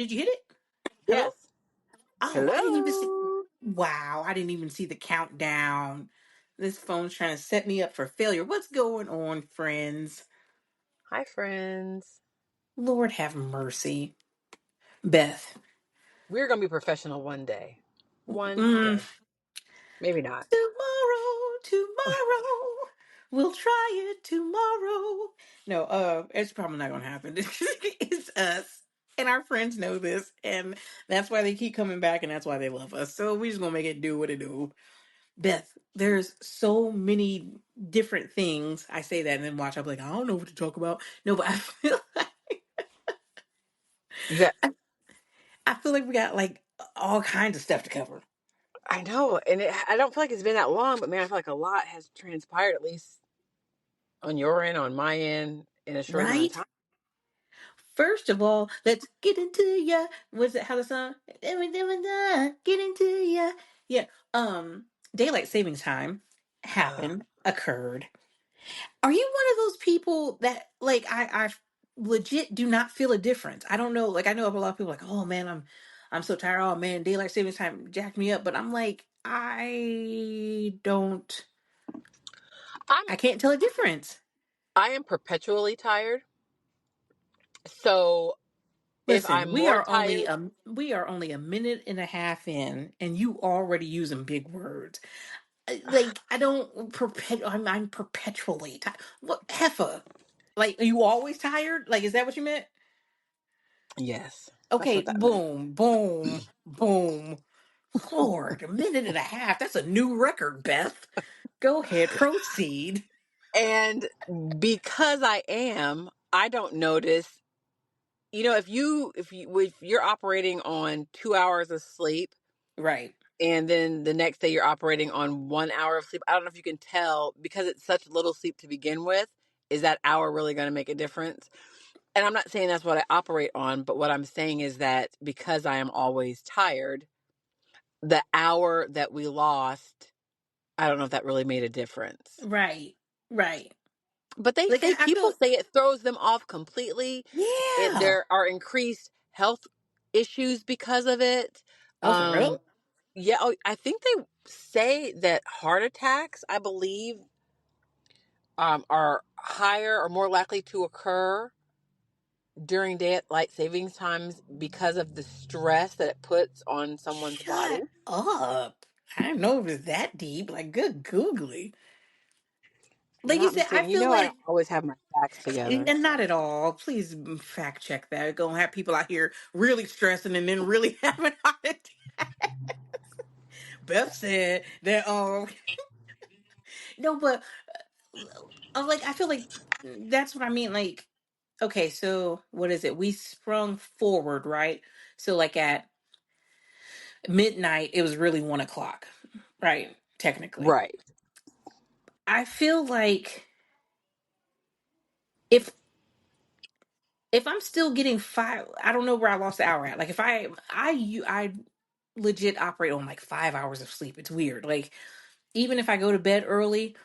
Did you hit it? Hello? Yes. Oh, I didn't even see. Hello. Wow, I didn't even see the countdown. This phone's trying to set me up for failure. What's going on, friends? Hi, friends. Lord have mercy. Beth. We're going to be professional one day. One Mm, day. Maybe not. tomorrow. We'll try it tomorrow. No, it's probably not gonna happen. It's us. And our friends know this, and that's why they keep coming back, and that's why they love us. So we just gonna make it do what it do. Beth, there's so many different things. I say that and then watch, I'm like, I don't know what to talk about. No, but You got, I feel like we got like all kinds of stuff to cover. I know. And I don't feel like it's been that long, but man, I feel like a lot has transpired, at least on your end, on my end, in a short amount of Right? time. First of all, let's get into ya. What's it? How the song? Get into ya. Yeah. Daylight savings time Ugh. happened, occurred. Are you one of those people that like I legit do not feel a difference? I don't know. Like I know a lot of people like, oh man, I'm so tired. Oh man, daylight savings time jacked me up. But I'm like, I don't. I'm, I can't tell a difference. I am perpetually tired. So if I'm Listen, more tired, we are only a minute and a half in, and you already using big words. Like I don't I'm perpetually tired. What heifer? Like are you always tired? Like is that what you meant? yes, that's Okay, what that meant. boom, boom, boom. Lord, a minute and a half. That's a new record, Beth. Go ahead, proceed. And because I don't notice. If you're operating on 2 hours of sleep, Right, and then the next day you're operating on 1 hour of sleep, I don't know if you can tell, because it's such little sleep to begin with, is that hour really going to make a difference? And I'm not saying that's what I operate on, but what I'm saying is that because I am always tired, the hour that we lost, I don't know if that really made a difference. right, right. But they Like say, I people feel, say it throws them off completely. yeah. There are increased health issues because of it. Oh, for Um, real? yeah, I think they say that heart attacks, I believe, are higher or more likely to occur during daylight savings times because of the stress that it puts on someone's body. Shut up. I didn't know it was that deep. Like, good googly. You're Like you not said, I mistaken. You feel know I don't like, always have my facts together, and not so. at all. Please fact check that. Gonna have people out here really stressing and then really having heart attack. Beth said that. No, but like I feel like that's what I mean. Like, okay, so what is it? We sprung forward, right? So like at midnight, it was really 1 o'clock, right? Technically, Right. I feel like if I'm still getting five, I don't know where I lost the hour at. Like if I legit operate on like 5 hours of sleep. It's weird. Like even if I go to bed early,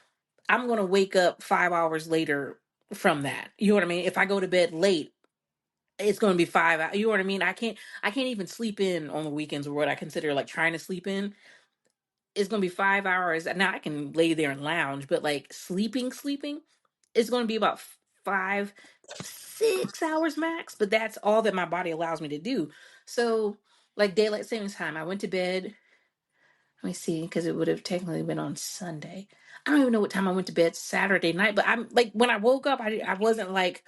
I'm gonna wake up 5 hours later from that. You know what I mean? If I go to bed late, it's gonna be 5 hours. You know what I mean? I can't even sleep in on the weekends or what I consider like trying to sleep in. It's gonna be 5 hours. Now I can lay there and lounge, but like sleeping is gonna be about 5, 6 hours max. But that's all that my body allows me to do. So like daylight savings time, I went to bed. Let me see, because it would have technically been on Sunday. I don't even know what time I went to bed Saturday night, but I'm like when I woke up, I wasn't like,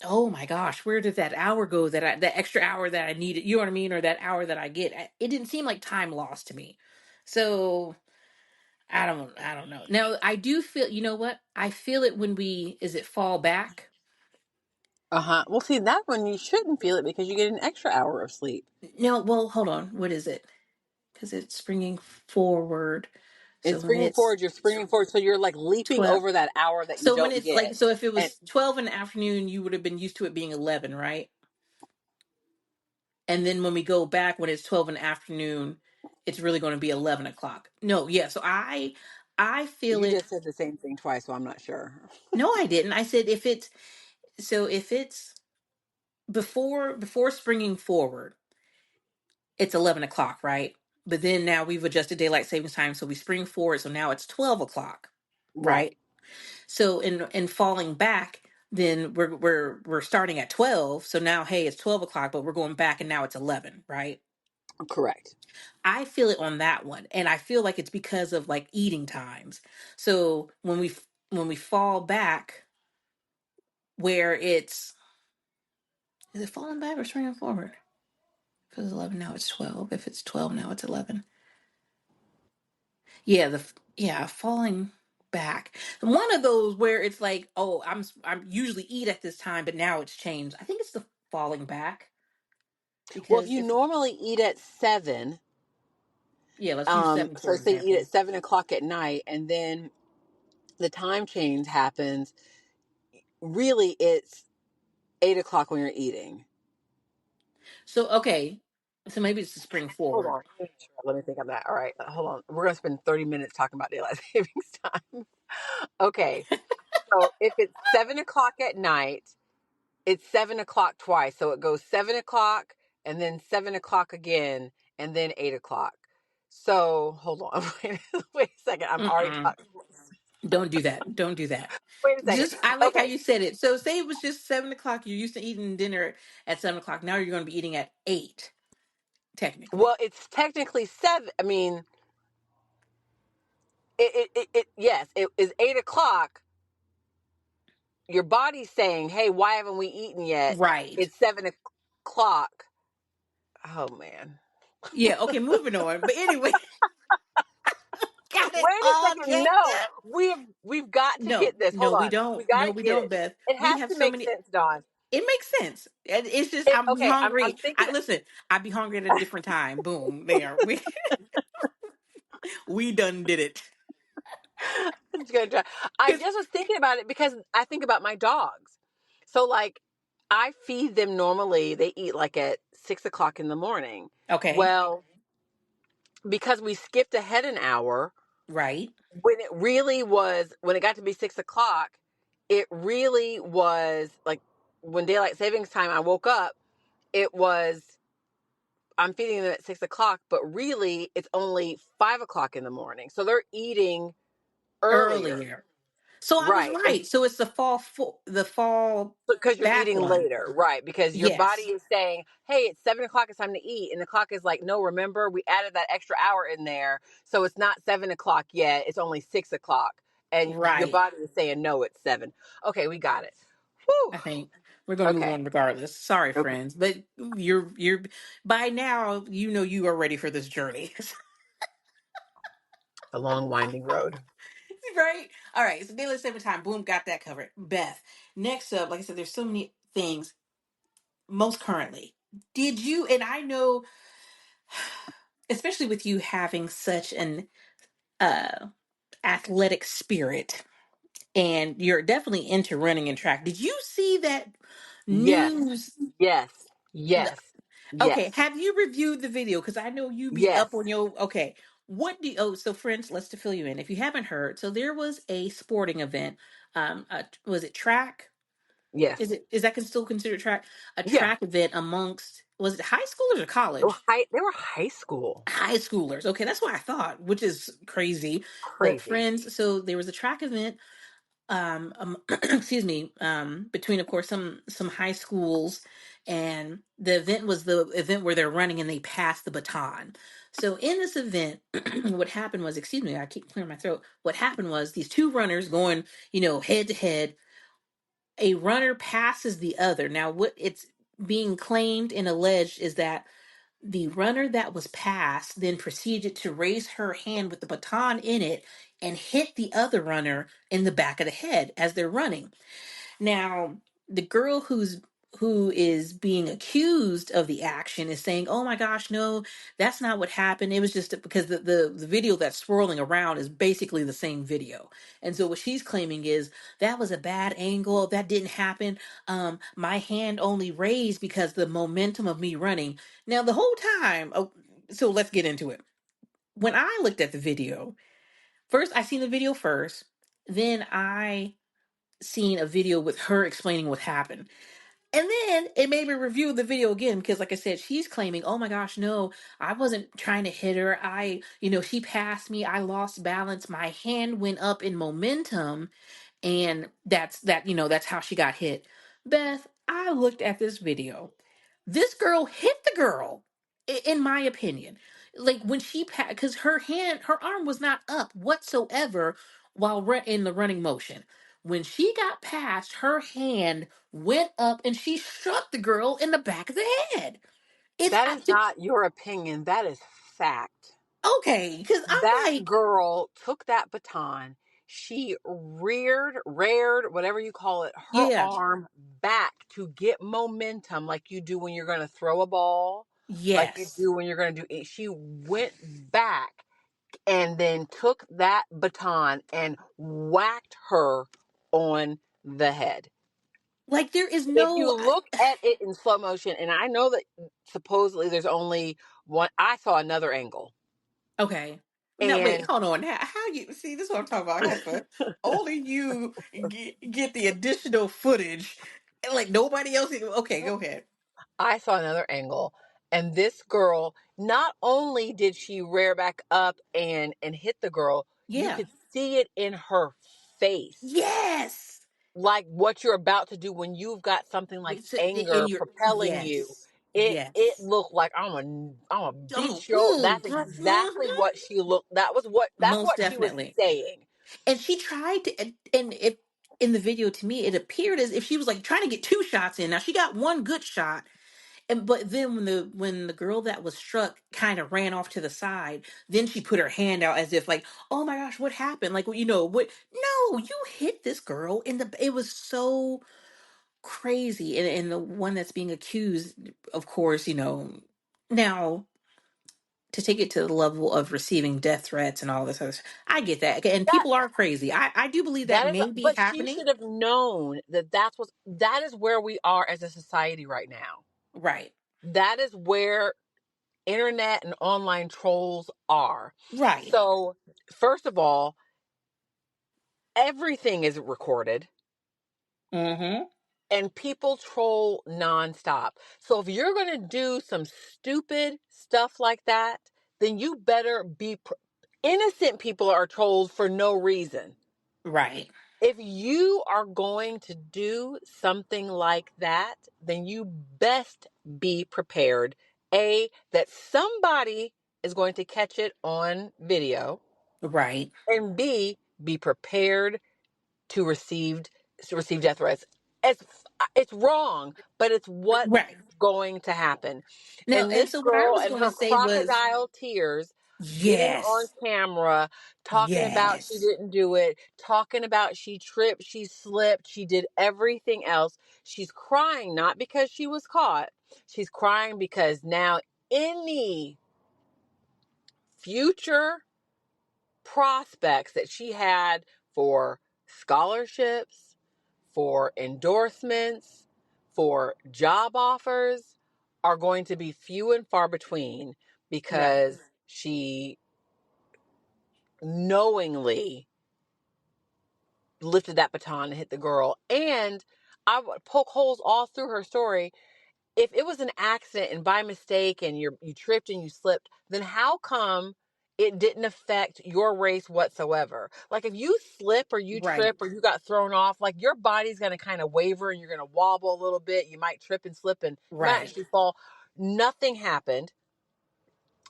oh my gosh, where did that hour go? That extra hour that I needed, you know what I mean, or that hour that I get. It didn't seem like time lost to me. So I don't know. Now I do feel, you know what? I feel it when we is it fall back. Uh-huh. Well, see, that one you shouldn't feel it because you get an extra hour of sleep. No, well, hold on. What is it? Because it's springing forward. So It's when springing it's forward, you're springing forward, so you're like leaping 12. over that hour that you So when don't it's like, get. so if it And was 12 in the afternoon, you would have been used to it being 11, right? And then when we go back, when it's 12 in the afternoon, it's really going to be 11 o'clock. No, yeah. So I feel you it. just said the same thing twice, so I'm not sure. No, I didn't. I said if it's, so if it's before springing forward, it's 11 o'clock, right? But then now we've adjusted daylight savings time, so we spring forward, so now it's 12 o'clock, Right. right? So in falling back, then we're starting at 12. So now, hey, it's 12 o'clock, but we're going back, and now it's 11, right? Correct. I feel it on that one, and I feel like it's because of like eating times. So when we fall back, where it's is it falling back or springing forward? If it's 11, now it's 12. If it's 12, now it's 11. Yeah, yeah, falling back. One of those where it's like, oh, I'm usually eat at this time, but now it's changed. I think it's the falling back Well, if because you if normally eat at 7, yeah, let's use 7 so for say you eat at example. 7 o'clock at night, and then the time change happens. Really, it's 8 o'clock when you're eating. So okay, so maybe it's the spring Hold forward. on. Let me think of that. All right. Hold on. We're going to spend 30 minutes talking about daylight savings time. Okay. So if it's 7 o'clock at night, it's 7 o'clock twice. So it goes 7 o'clock and then 7 o'clock again and then 8 o'clock. So hold on. Wait a second. I'm already Mm-mm. talking. Don't do that. Don't do that. Wait a second. Just I like how Okay. you said it. So say it was just 7 o'clock. You're used to eating dinner at 7 o'clock. Now you're going to be eating at 8, technically. Well, it's technically 7. I mean, yes, it is 8 o'clock. Your body's saying, "Hey, why haven't we eaten yet? Right. It's 7 o'clock." Oh man. Yeah. Okay. Moving on. But anyway, got it Wait a all second. jacked No, up. we've got to No, get this. no, Hold we on. We don't. got No, to we get don't, it. Beth. It We has have to so make many. sense, Dawn. It makes sense. It's just I'm Okay, I'm hungry. thinking. Listen. I'd be hungry at a different time. Boom. There. We done did it. I'm just gonna try. I Cause just was thinking about it because I think about my dogs. So like, I feed them normally. They eat like at 6 o'clock in the morning. okay. Well, because we skipped ahead an hour, Right. when it got to be 6 o'clock, it really was like when daylight savings time. I woke up. It was I'm feeding them at 6 o'clock, but really it's only 5 o'clock in the morning. So they're eating earlier, Earlier. So I was right? And right. So it's the fall because you're back eating one. later, right? Because your body Yes. is saying, "Hey, it's 7 o'clock. It's time to eat," and the clock is like, "No, remember we added that extra hour in there, so it's not 7 o'clock yet. It's only 6 o'clock." And your Right. body is saying, "No, it's 7." Okay, we got it. Whew. I think we're going to move Okay. on regardless. Sorry, Okay. friends, but you're by now you are ready for this journey, The long winding road. right? All right. So daylight saving time. Boom, got that covered. Beth. Next up, like I said, there's so many things. Most currently, did you? And I know, especially with you having such an uh athletic spirit, and you're definitely into running and track. Did you see that Yes. news? Yes. Yes. Okay, Yes. have you reviewed the video? Because I know you be Yes. up on your. Okay, what do? Oh, so friends, let's to fill you in. If you haven't heard, so there was a sporting event. Was it track? Yes. Is that still considered track? A Yeah. track event amongst was it high schoolers or They were college? high school. High schoolers. Okay, that's what I thought, which is crazy. But Crazy. friends, so there was a track event excuse me, between of course some high schools, and the event was the event where they're running and they pass the baton. So in this event, what happened was, excuse me, I keep clearing my throat. What happened was these two runners going, head to head. A runner passes the other. Now what it's being claimed and alleged is that the runner that was passed then proceeded to raise her hand with the baton in it and hit the other runner in the back of the head as they're running. Now, the girl who is being accused of the action is saying, "Oh my gosh, no, that's not what happened. It was just because the video that's swirling around is basically the same video." And so what she's claiming is that was a bad angle. That didn't happen. My hand only raised because the momentum of me running. Now, the whole time, oh, so let's get into it. When I looked at the video, first I seen the video first, then I seen a video with her explaining what happened. And then it made me review the video again because, like I said, she's claiming, oh my gosh, no, I wasn't trying to hit her. She passed me. I lost balance. My hand went up in momentum. And that's how she got hit. Beth, I looked at this video. This girl hit the girl, in my opinion. Like when because her arm was not up whatsoever while in the running motion. When she got past, her hand went up and she shot the girl in the back of the head. It's That is not your opinion. That is fact. okay because I'm That like, girl took that baton. She reared, whatever you call it, her yeah, arm back to get momentum like you do when you're going to throw a ball, like you yes. do when you're going to do it. She went back and then took that baton and whacked her on the head. Like there is If you no look at it in slow motion, and I know that supposedly there's only one, I saw another angle. Okay. Now wait, And hold on. How you see this? Is what I'm talking about, Heifer? Only you get the additional footage, and like nobody else. Okay, go ahead. I saw another angle, and this girl, not only did she rear back up and hit the girl, you Yeah. could see it in her face. Yes. Like what you're about to do when you've got something like In anger your propelling you. yes, It yes. looked like I'm a Oh, beat your, that's exactly mhm. what she looked, that's Most what she was definitely. saying. And she tried to, and if in the video to me, it appeared as if she was like trying to get two shots in. Now she got one good shot. And but then when the girl that was struck kind of ran off to the side, then she put her hand out as if like, oh my gosh, what happened? Like, what? No, you hit this girl in the. It was so crazy, and the one that's being accused, of course, now to take it to the level of receiving death threats and all this other. I get that, and That people are crazy. I do believe that that is, may be but she happening. should have known that that is where we are as a society right now. Right, That is where internet and online trolls are. right, So, first of all, everything is recorded mm-hmm, and people troll nonstop. So, if you're going to do some stupid stuff like that, then you better be. Innocent people are trolled for no reason. right, If you are going to do something like that, then you best be prepared. A, that somebody is going to catch it on video, right, and B, be prepared to receive death threats. It's it's wrong, but it's what's right. going to happen. Now, And and this so what I girl was and going to her say was, crocodile tears, getting on yes, camera, talking about she yes, didn't do it, talking about she tripped, she slipped, she did everything else. She's crying not because she was caught. She's crying because now any future prospects that she had for scholarships, for endorsements, for job offers are going to be few and far between right, because she knowingly lifted that baton and hit the girl. And I would poke holes all through her story. If it was an accident and by mistake and you tripped and you slipped, then how come it didn't affect your race whatsoever? Like if you slip or you right, trip or you got thrown off, like your body's going to kind of waver and you're going to wobble a little bit. You might trip and slip and you might right, actually fall. Nothing happened.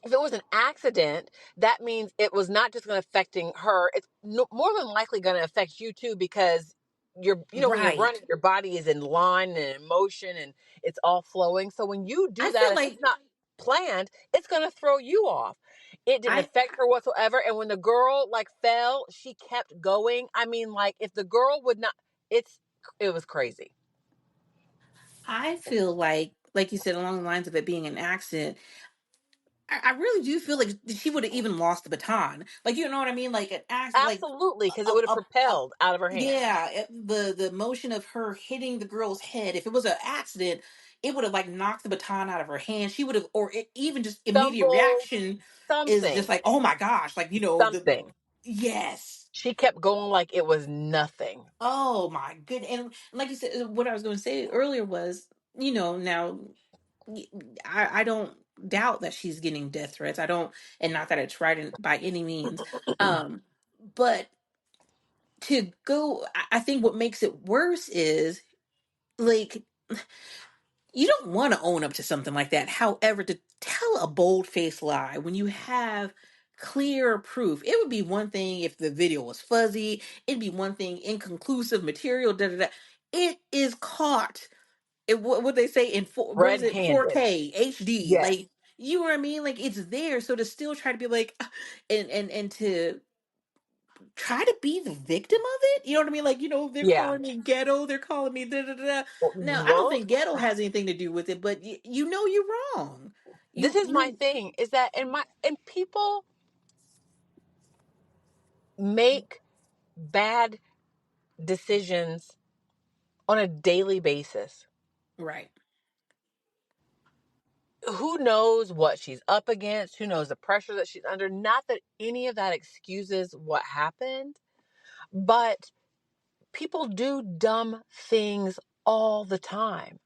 If it was an accident, that means it was not just going to affecting her. It's no, more than likely going to affect you too because when you're running, right. your body is in line and in motion and it's all flowing. So when you do I that, feel if it's like not planned, it's going to throw you off. It didn't I affect her whatsoever. And when the girl like fell, she kept going. I mean, like if the girl would not, it was crazy. I feel like you said, along the lines of it being an accident. I really do feel like she would have even lost the baton. Like, you know what I mean? Like an accident, like Absolutely, because it would have a propelled out of her hand. yeah, the motion of her hitting the girl's head. If it was an accident, it would have like knocked the baton out of her hand. She would have, or even just immediate Stumble, reaction is just something, like, oh my gosh, like the something. yes. She kept going like it was nothing. Oh my goodness. And like you said, what I was going to say earlier was, now y- I don't doubt that she's getting death threats. I don't, and not that it's right by any means. But to go, I think what makes it worse is like, you don't want to own up to something like that. However, to tell a bold faced lie when you have clear proof, it would be one thing if the video was fuzzy, it'd be one thing, inconclusive material, da da da. It is caught. What they say in what is it, Red-handed. 4K HD? Yes. Like, you know what I mean? Like, it's there. So to still try to be like, and to try to be the victim of it. You know what I mean? Like, they're Yeah. calling me ghetto. They're calling me da da da. Da. Now, I don't Well, think ghetto has anything to do with it, but you're wrong. this You is my you thing is that and people make bad decisions on a daily basis. right, Who knows what she's up against? Who knows the pressure that she's under? Not that any of that excuses what happened, but people do dumb things all the time.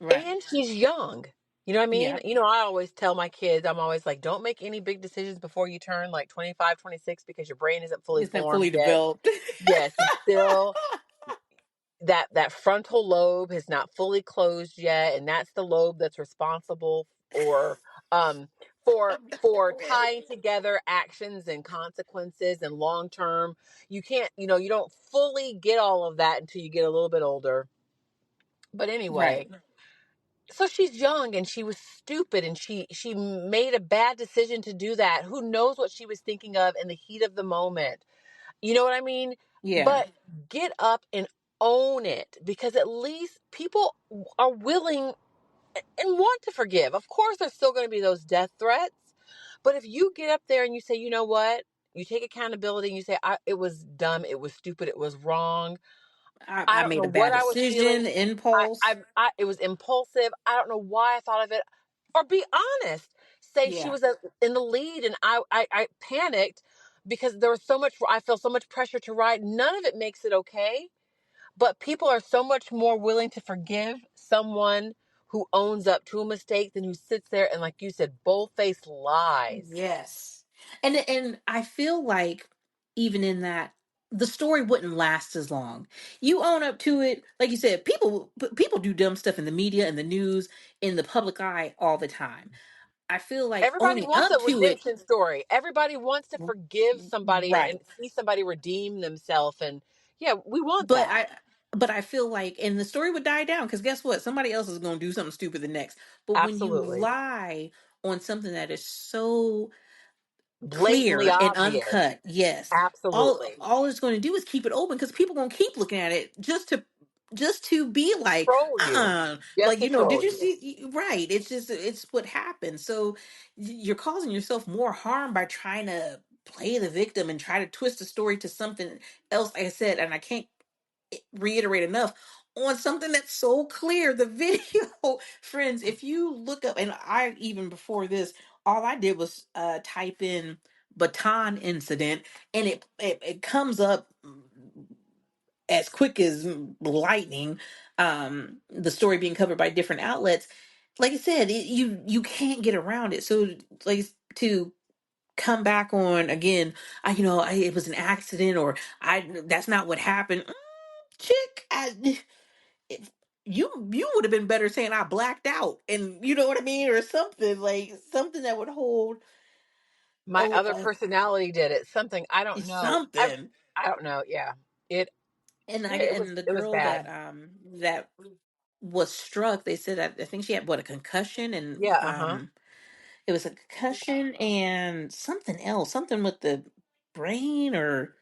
right. And she's young. You know what I mean? Yeah, I always tell my kids, I'm always like, don't make any big decisions before you turn like 25, 26, because your brain isn't fully it's not formed fully yet. developed. Yes, it's still that frontal lobe has not fully closed yet, and that's the lobe that's responsible or um for tying together actions and consequences and long term. You can't, you don't fully get all of that until you get a little bit older. But Right. anyway, so she's young and she was stupid and she made a bad decision to do that. Who knows what she was thinking of in the heat of the moment? You know what I mean? Yeah. But get up and own it, because at least people are willing and want to forgive. Of course, there's still going to be those death threats. But if you get up there and you say, you know what? You take accountability and you say, it was dumb, it was stupid, it was wrong. I I don't know made a what bad I was feeling. decision, impulse. It was impulsive. I don't know why I thought of it. Or be honest. Say she Yeah. was in the lead and I panicked because there was so much, I feel so much pressure to write. None of it makes it okay. But people are so much more willing to forgive someone who owns up to a mistake than who sits there and, like you said, bold-faced lies. Yes. And I feel like even in that, the story wouldn't last as long. You own up to it, like you said, people do dumb stuff in the media and the news, in the public eye all the time. I feel like Everybody owning wants up a to it. redemption story. Everybody wants to forgive somebody and Right. see somebody redeem themselves. And yeah, we want But that. I feel like, and the story would die down because guess what? Somebody else is going to do something stupid the next. But when you Absolutely. lie on something that is so Blatantly clear and obvious. uncut, yes, Absolutely. all it's going to do is keep it open because people going to keep looking at it just to be like, Troll you. Just like, to did troll you you. see? Right, it's what happens. So you're causing yourself more harm by trying to play the victim and try to twist the story to something else, like I said, and I can't reiterate enough, on something that's so clear. The video, friends, if you look up, and I, even before this, all I did was type in baton incident, and it comes up as quick as lightning. The story being covered by different outlets. Like I said, you can't get around it. So, like, to come back on again, it was an accident, or I that's not what happened. Chick, if you would have been better saying I blacked out, and you know what I mean, or something, like something that would hold My other personality did it. Something I don't know. something. I don't know. Yeah. It And yeah, it was the it was girl bad. that was struck, they said that I think she had, what, a concussion, and Yeah, uh-huh. it was a concussion and something else, something with the brain, or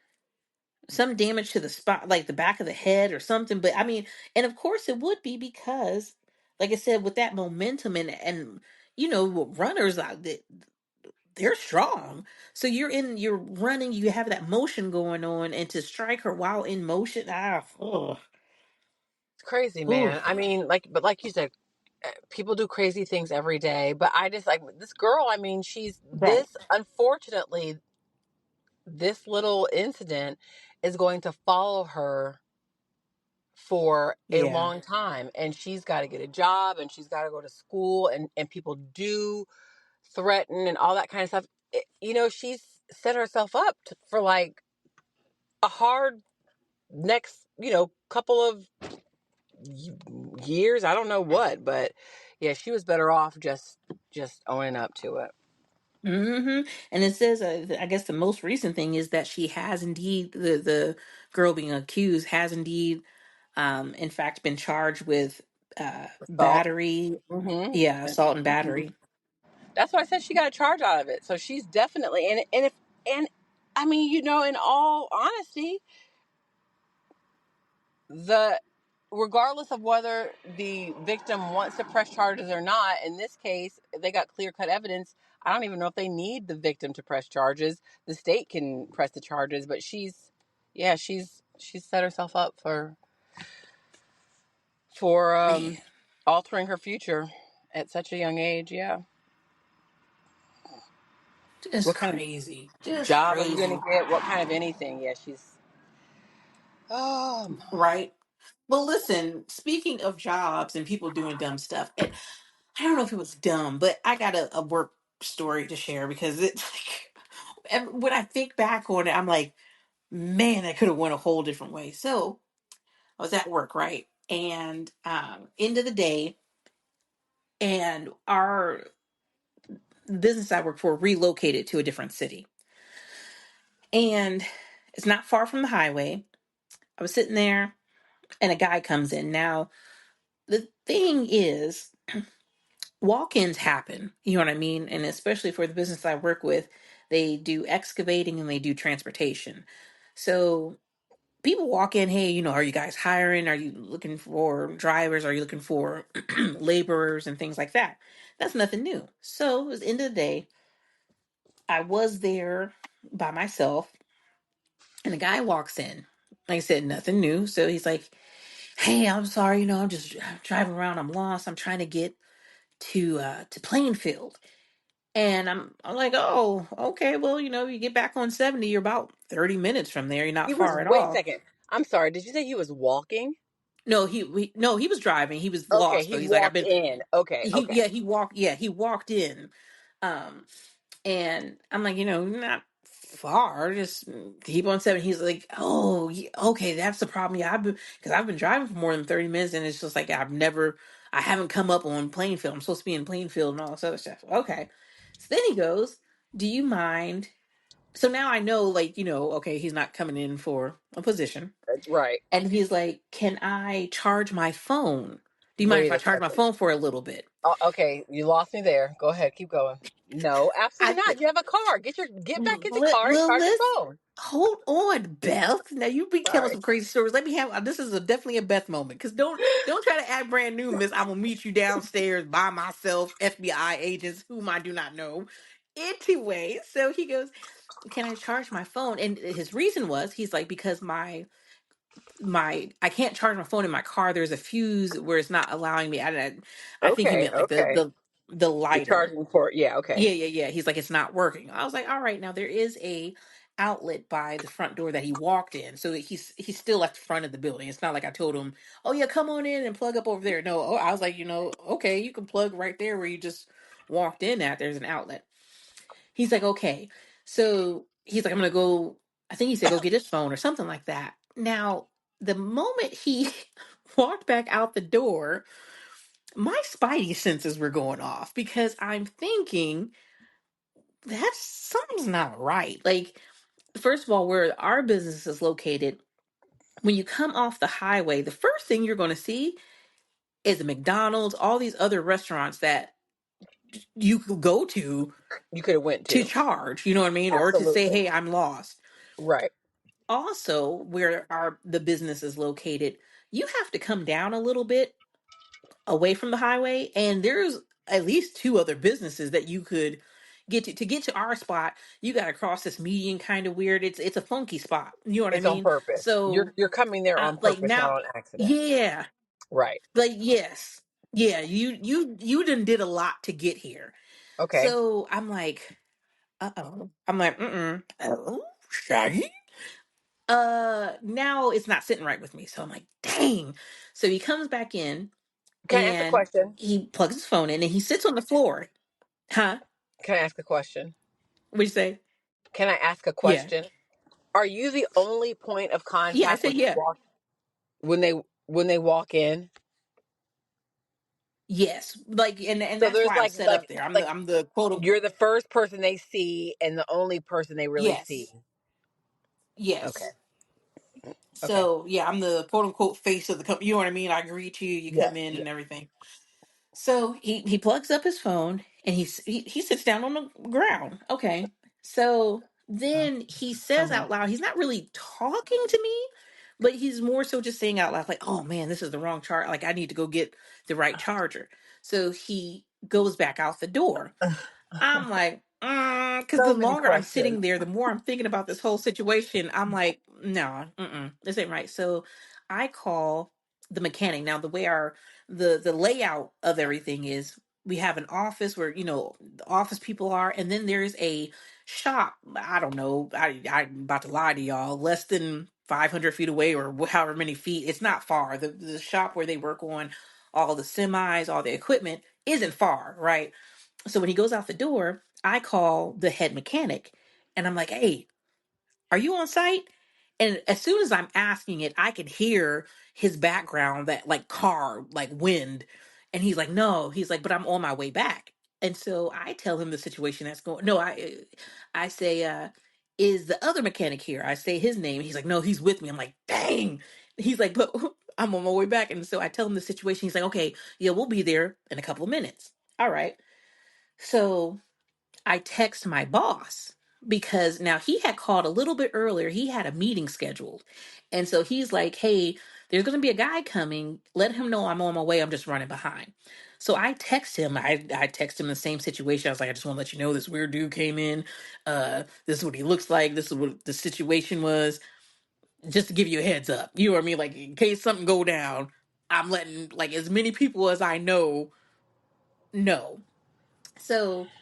some damage to the spot, like the back of the head or something. But I mean, and of course it would be because, like I said, with that momentum, and runners out, they're strong. So you're running, you have that motion going on, and to strike her while in motion, ugh, It's crazy, ooh, man. I mean, like you said, people do crazy things every day, but I just like this girl. I mean, she's right, this, unfortunately, this little incident is going to follow her for a Yeah. long time, and she's got to get a job, and she's got to go to school, and people do threaten and all that kind of stuff. She's set herself up for like a hard next, couple of years. I don't know what, but yeah, she was better off just owning up to it. And it says, I guess the most recent thing is that she has indeed, the girl being accused has indeed, in fact, been charged with Salt. battery. Mm-hmm. Yeah, assault and Mm-hmm. battery. That's why I said she got a charge out of it. So she's definitely, and I mean, in all honesty, the regardless of whether the victim wants to press charges or not, in this case, they got clear cut evidence. I don't even know if they need the victim to press charges. The state can press the charges, but she's set herself up for Man, altering her future at such a young age. Yeah. just What kind of crazy. Just job are you going to crazy. get? What kind of anything? Yeah, she's. Um. Right. Well, listen, speaking of jobs and people doing dumb stuff, and I don't know if it was dumb, but I got a work story to share because it's like, when I think back on it, I'm like, man, that could have went a whole different way. So I was at work, right? And end of the day, and our business I work for relocated to a different city. And it's not far from the highway. I was sitting there and a guy comes in. Now, the thing is, walk-ins happen, you know what I mean? And especially for the business I work with, they do excavating and they do transportation. So people walk in, hey, are you guys hiring? Are you looking for drivers? Are you looking for laborers and things like that? That's nothing new. So it was the end of the day. I was there by myself and a guy walks in. Like I said, nothing new. So he's like, hey, I'm sorry, I'm just driving around. I'm lost. I'm trying to get to Plainfield. And I'm like, oh, okay. Well, you get back on 70, you're about 30 minutes from there. You're not He was. far at Wait a all. second. I'm sorry. Did you say he was walking? No, no, he was driving. He was Okay, lost he though. He's like, I've walked been in. Okay, he okay. yeah, he walked in. Um and I'm like, not far, just keep on 7. He's like, oh, okay, that's the problem. Yeah, I've been driving for more than 30 minutes and it's just like I haven't come up on Plainfield. I'm supposed to be in Plainfield and all this other stuff. Okay. So then he goes, do you mind? So now I know, like, okay, he's not coming in for a position. Right. And he's like, can I charge my phone? Do you mind if Wait I a charge my second. phone for a little bit? Okay, you lost me there. Go ahead, keep going. No, absolutely I not. You have a car. Get back in the car and well, charge your let's phone. hold on, Beth. Now you be telling Sorry. some crazy stories. Let me have this is definitely a Beth moment because don't try to act brand new, Miss. I will meet you downstairs by myself. FBI agents whom I do not know. Anyway, so he goes, "Can I charge my phone?" And his reason was he's like because my I can't charge my phone in my car. There's a fuse where it's not allowing me. I think he Okay, meant like okay. the The lighter. charging port. Yeah, okay. Yeah. He's like, it's not working. I was like, all right, now there is a outlet by the front door that he walked in. So he's still at the front of the building. It's not like I told him, oh yeah, come on in and plug up over there. No, I was like, okay, you can plug right there where you just walked in at. There's an outlet. He's like, okay. So he's like, I'm gonna go, I think he said go get his phone or something like that. Now, the moment he walked back out the door, my spidey senses were going off because I'm thinking that's something's not right. Like, first of all, where our business is located, when you come off the highway, the first thing you're going to see is a McDonald's, all these other restaurants that you could go You could have went to to. charge, you know what I mean? Or to say, Absolutely. hey, I'm lost. Right. Also, where the business is located, you have to come down a little bit away from the highway, and there's at least two other businesses that you could get to get to our spot. You got to cross this median, kind of weird. It's a funky spot, you know what I It's on mean? purpose. So You're coming there on like purpose, not now, on accident. yeah, Right. like yes, yeah, you done did a lot to get here. Okay. So I'm like, I'm like, mm-mm. Oh. Shaggy? Now it's not sitting right with me. So I'm like, dang. So he comes back in Can I ask a and question? he plugs his phone in and he sits on the floor. Huh? Can I ask a question? What'd you say? Can I ask a Yeah. question? Are you the only point of Yeah, I contact said yeah. when they when they walk in? Yes. Like and So that's there's why I'm set up there. I'm the quote. you're the first person they see and the only person they really see. Yes. Okay. Yes. Okay. So yeah, I'm the quote unquote face of the company. You know what I mean? I greet you, you Yeah. come in Yeah. and everything. So he plugs up his phone and he sits down on the ground. Okay. So then he says Uh-huh. out loud, he's not really talking to me, but he's more so just saying out loud, like, oh man, this is the wrong charge. Like I need to go get the right charger. So he goes back out the door. I'm like, because So the many longer I'm questions. sitting there, the more I'm thinking about this whole situation. I'm like, no, this ain't right. So I call the mechanic. Now, the way the layout of everything is, we have an office where the office people are, and then there's a shop. I don't know. I'm about to lie to y'all. Less than 500 feet away, or however many feet. It's not far. The shop where they work on all the semis, all the equipment, isn't far, right? So when he goes out the door, I call the head mechanic and I'm like, hey, are you on site? And as soon as I'm asking it, I can hear his background, that like car, like wind. And he's like, no, he's like, but I'm on my way back. And so I tell him the situation that's going. No, I say, is the other mechanic here? I say his name. He's like, no, he's with me. I'm like, dang. He's like, but I'm on my way back. And so I tell him the situation. He's like, okay, yeah, we'll be there in a couple of minutes. All right. So I text my boss because now he had called a little bit earlier. He had a meeting scheduled. And so he's like, hey, there's going to be a guy coming. Let him know I'm on my way. I'm just running behind. So I text him. I text him the same situation. I was like, I just want to let you know this weird dude came in. This is what he looks like. This is what the situation was. Just to give you a heads up. You know what I mean? Like, in case something go down, I'm letting like as many people as I know. So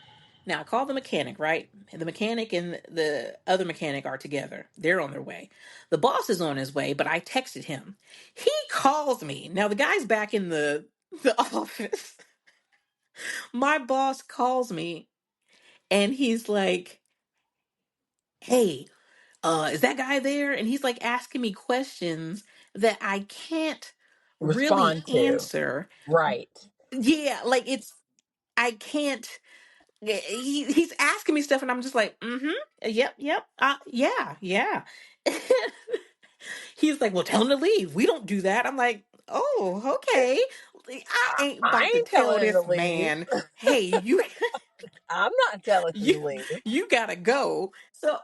now I call the mechanic, right? And the mechanic and the other mechanic are together. They're on their way. The boss is on his way, but I texted him. He calls me. Now the guy's back in the office. My boss calls me and he's like, "Hey, is that guy there?" And he's like asking me questions that I can't really Respond to. answer. Right. Yeah, like I can't. Yeah, he's asking me stuff, and I'm just like, yep, yeah. He's like, well, tell him to leave. We don't do that. I'm like, oh, okay. I ain't I about to ain't tell telling him to this leave. man, hey, you, I'm not telling him you, to leave. you gotta go. So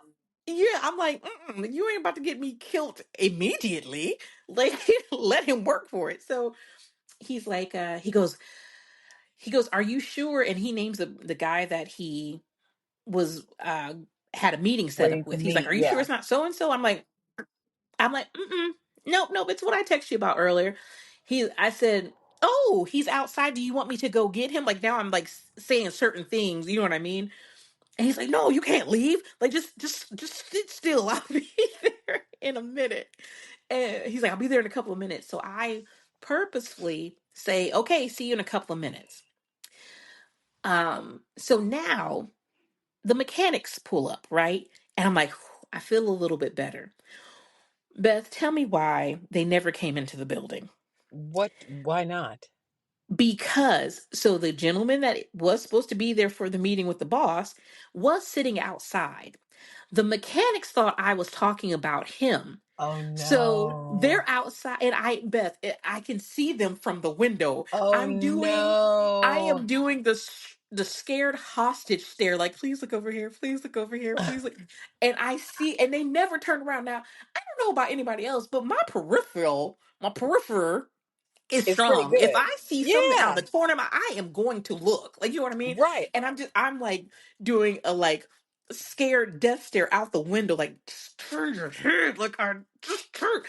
yeah, I'm like, you ain't about to get me killed immediately. Like, let him work for it. So he's like, he goes, are you sure? And he names the guy that he was had a meeting set Waiting up to with. He's like, meet. "Are you sure Yeah. it's not so and so?" I'm like, nope, it's what I texted you about earlier. I said, "Oh, he's outside. Do you want me to go get him?" Like now, I'm like saying certain things. You know what I mean? And he's like, "No, you can't leave. Like just sit still. I'll be there in a minute." And he's like, "I'll be there in a couple of minutes." So I purposefully say, "Okay, see you in a couple of minutes." So now the mechanics pull up, right? And I'm like, I feel a little bit better. Beth, tell me why they never came into the building. What? Why not? Because, so the gentleman that was supposed to be there for the meeting with the boss was sitting outside. The mechanics thought I was talking about him. Oh So no. they're outside, and I can see them from the window. Oh I no. am doing the scared hostage stare, like, please look over here, please look over here, please look. And I see, and they never turn around. Now, I don't know about anybody else, but my peripheral is It's pretty strong. If good. I see something out of Yeah. the corner of my eye, I am going to look. Like, you know what I mean? Right. And I'm like doing a like scared death stare out the window, like, just turn your head, like, I just turn.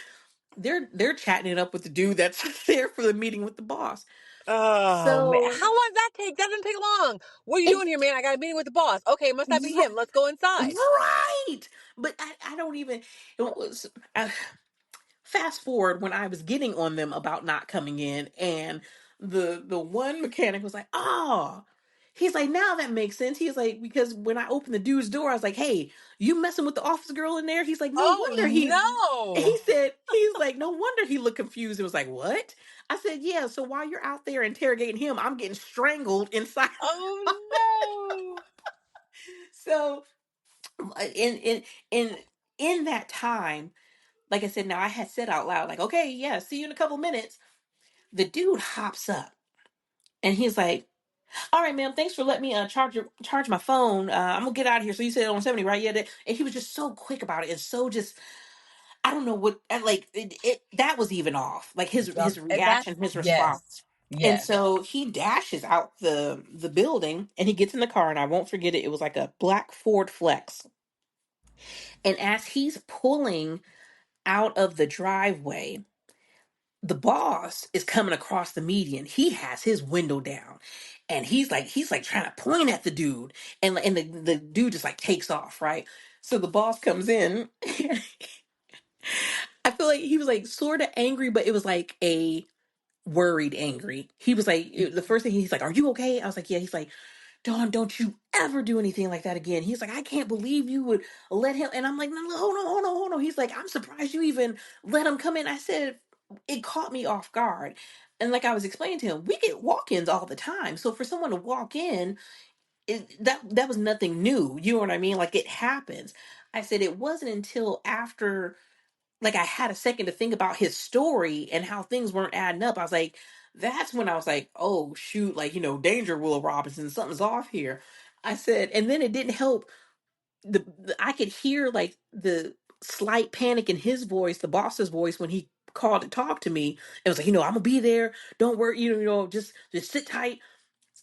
They're chatting it up with the dude that's there for the meeting with the boss. Oh man, So, how long did that take? That didn't take long. What are you it doing here, man? I got a meeting with the boss. Okay, it must not be right, him. Let's go inside. right. But I don't even. It was. Fast forward when I was getting on them about not coming in, and the one mechanic was like, "Oh," he's like, "Now that makes sense." He's like, because when I opened the dude's door, I was like, "Hey, you messing with the office girl in there?" He's like, "No Oh wonder he." no! He said, "He's like, no wonder he looked confused." It was like, "What?" I said, "Yeah." So while you're out there interrogating him, I'm getting strangled inside. Oh So in in that time, like I said, now I had said out loud, like, "Okay, yeah, see you in a couple minutes." The dude hops up and he's like, "All right, ma'am, thanks for letting me charge my phone. I'm gonna get out of here." So you said on 70, right? Yeah. And he was just so quick about it, and so just I don't know what like it that was even off. Like no! his That's reaction, his yes, response. And yes. so he dashes out the building and he gets in the car, and I won't forget it. It was like a black Ford Flex. And as he's pulling out of the driveway, the boss is coming across the median. He has his window down, and he's like trying to point at the dude, and the dude just like takes off, right? So the boss comes in. I feel like he was like sort of angry, but it was like a worried angry. He was like the first thing he's like, "Are you okay?" I was like, "Yeah." He's like, "Dawn, don't you ever do anything like that again." He's like, "I can't believe you would let him." And I'm like, "No, no, hold on, hold on, hold on." He's like, "I'm surprised you even let him come in." I said, "It caught me off guard." And like I was explaining to him, we get walk-ins all the time. So for someone to walk in, that was nothing new. You know what I mean? Like it happens. I said it wasn't until after like I had a second to think about his story and how things weren't adding up. I was like, that's when I was like, "Oh shoot, like, danger, Will Robinson, something's off here." I said, and then it didn't help I could hear like the slight panic in his voice, the boss's voice, when he called to talk to me. It was like, "I'm gonna be there. Don't worry, just sit tight."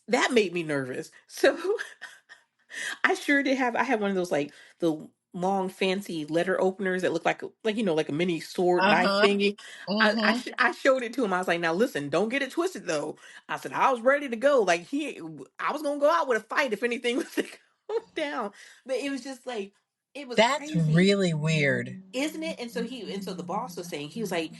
That made me nervous. So I sure did have. I had one of those like the long fancy letter openers that look like a mini sword Uh knife huh. thingy. Mm-hmm. I showed it to him. I was like, "Now listen, don't get it twisted though." I said I was ready to go. Like I was gonna go out with a fight if anything was to go down. But it was just like it was That's crazy, really weird. isn't it? And so the boss was saying, he was like,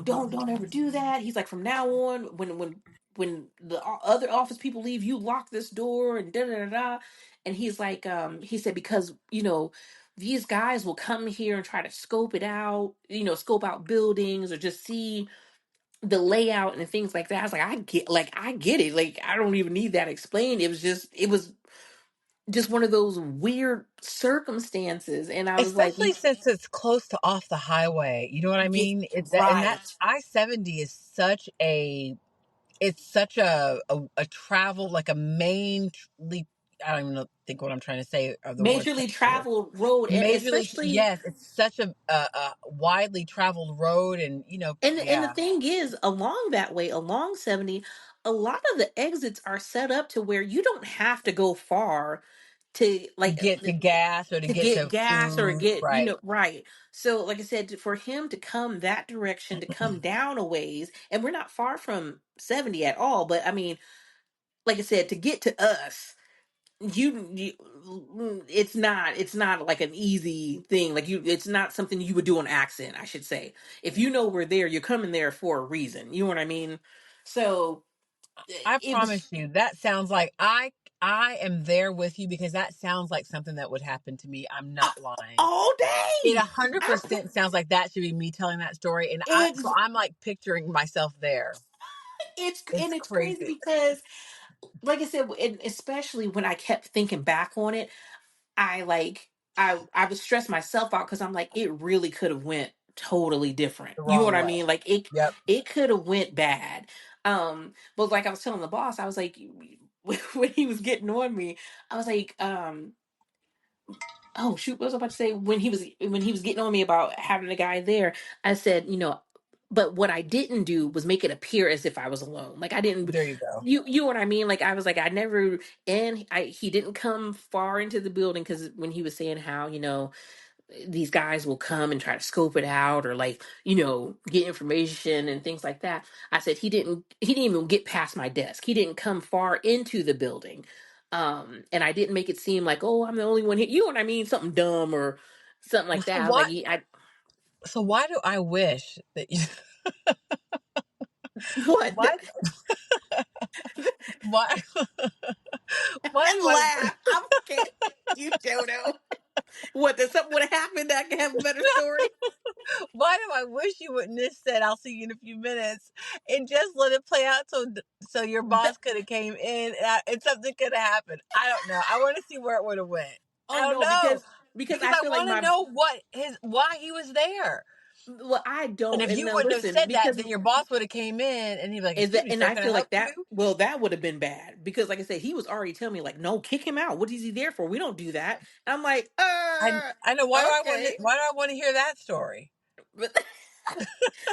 "Don't ever do that." He's like, "From now on, when the other office people leave, you lock this door and da da da da." And he's like, he said, because these guys will come here and try to scope it out, scope out buildings or just see the layout and things like that. I was I get it. Like I don't even need that explained. It was just one of those weird circumstances, and I was like, Especially since it's close to off the highway. You know what I "Get mean? And right." that's I-70 is such a it's such a travel like a mainly I don't even know, think what I'm trying to say are the words Majorly coming together. traveled road, and Majorly, especially yes, it's such a widely traveled road, and and the yeah, thing is, along that way, along 70, a lot of the exits are set up to where you don't have to go far to to get to gas or to to get get to gas or food, get, right? right. So like I said, for him to come that direction, to come down a ways, and we're not far from 70 at all, but I mean, like I said, to get to us, it's not like an easy thing. Like it's not something you would do on accident, I should say. If you know we're there, you're coming there for a reason, you know what I mean? So I it was promise you, that sounds like I am there with you because that sounds like something that would happen to me. I'm uh, not lying. all It day. I, 100% sounds like that should be me telling that story, and so ex- I'm like picturing myself there. and It's it's crazy crazy. because like I said, and especially when I kept thinking back on it, I like I would stress myself out because I'm like, it really could have went totally different. The You know wrong what I way. mean? Like it Yep. it could have went bad. But like I was telling the boss, I was like, when he was getting on me, I was like, oh shoot, what was I about to say? When he was getting on me about having a guy there, I said, but what I didn't do was make it appear as if I was alone. Like I didn't, There you go. you know what I mean? Like I was like, I never, and he didn't come far into the building because when he was saying how, these guys will come and try to scope it out or like, get information and things like that. I said he didn't even get past my desk. He didn't come far into the building. And I didn't make it seem like, oh, I'm the only one here. You know what I mean? Something dumb or something Well, like so that. I was like, what? yeah, So why do I wish that you? what? Why? Why? Why do I? Laugh. I can't. You don't know. What? That something would have happened that I can have a better story. Why do I wish you wouldn't have said I'll see you in a few minutes and just let it play out so your boss could have came in and something could have happened. I don't know. I want to see where it would have went. I Oh don't no, know because because I I feel like want to my know why he was there. well, I And don't. if And you now wouldn't have listen, said that, because then your boss would have came in and he'd be like, is "Excuse that, me, and sir, I can I feel like help that. you?" Well, that would have been bad because, like I said, he was already telling me like, no, kick him out. What is he there for? We don't do that. And I'm like, I know. okay. Why do I want to hear that story? But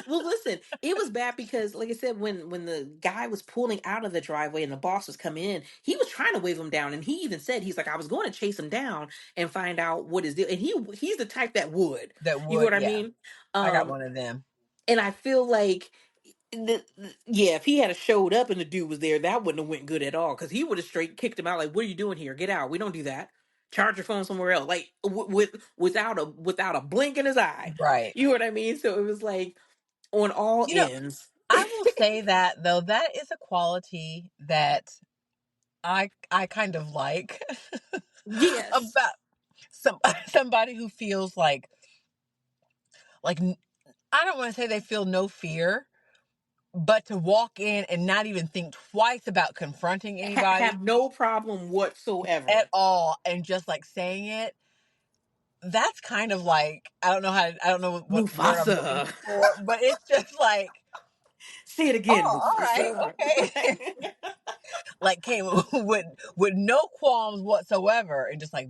well, listen, it was bad because, like I said, when the guy was pulling out of the driveway and the boss was coming in, he was trying to wave him down, and he even said he's like, I was going to chase him down and find out what his deal. And he's the type that would, That you know would, what I yeah. mean? I got Um, one of them. and I feel like yeah, if he had showed up and the dude was there, that wouldn't have went good at all because he would have straight kicked him out. Like, what are you doing here? Get out. We don't do that. Charge your phone somewhere else. Like without a blink in his eye. Right. You know what I mean? So it was like on all You know, ends. I will say that though that is a quality that I kind of like Yes, about some somebody who feels like I don't want to say they feel no fear, but to walk in and not even think twice about confronting anybody have no problem at whatsoever. all and just like saying it. That's kind of like I don't know what word I'm looking Mufasa. for, but it's just like, Say it oh, again, all right, Mufasa. okay. Like came with no qualms whatsoever and just like,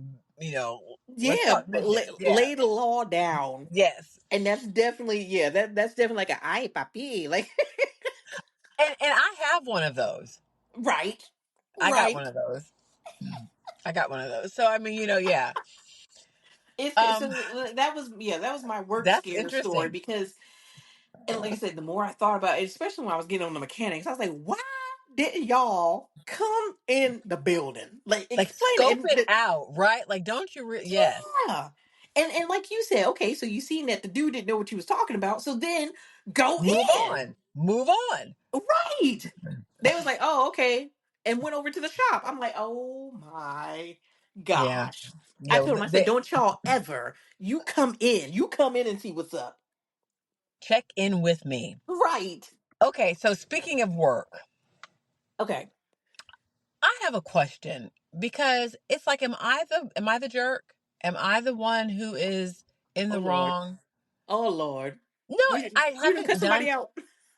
let's Yeah, talk business. Yeah. lay the law down. Yes. And that's definitely, yeah, that's definitely like a ay papi. Like And I have one of those. right. I got one Right. of those. I got one of those. So I mean, yeah. It's Um so that was, yeah, that was my work that's scare story interesting. because, and like I said, the more I thought about it, especially when I was getting on the mechanics, I was like, why didn't y'all come in the building? Like Like explain it. scope And it out, right? Like don't you yes. yeah. And like you said, okay, so you seen that the dude didn't know what you was talking about, so then go Move in. on. Move on. Right. They was like, oh, okay. And went over to the shop. I'm like, oh my Yeah. gosh. I Yeah, well, told him, I said, don't y'all ever, you come in. You come in and see what's up. check in with me. Right. Okay, so speaking of work, Okay. I have a question because it's like am I the jerk? Am I the one who is in Oh the Lord. wrong? Oh Lord. No, I You done cut haven't somebody done out.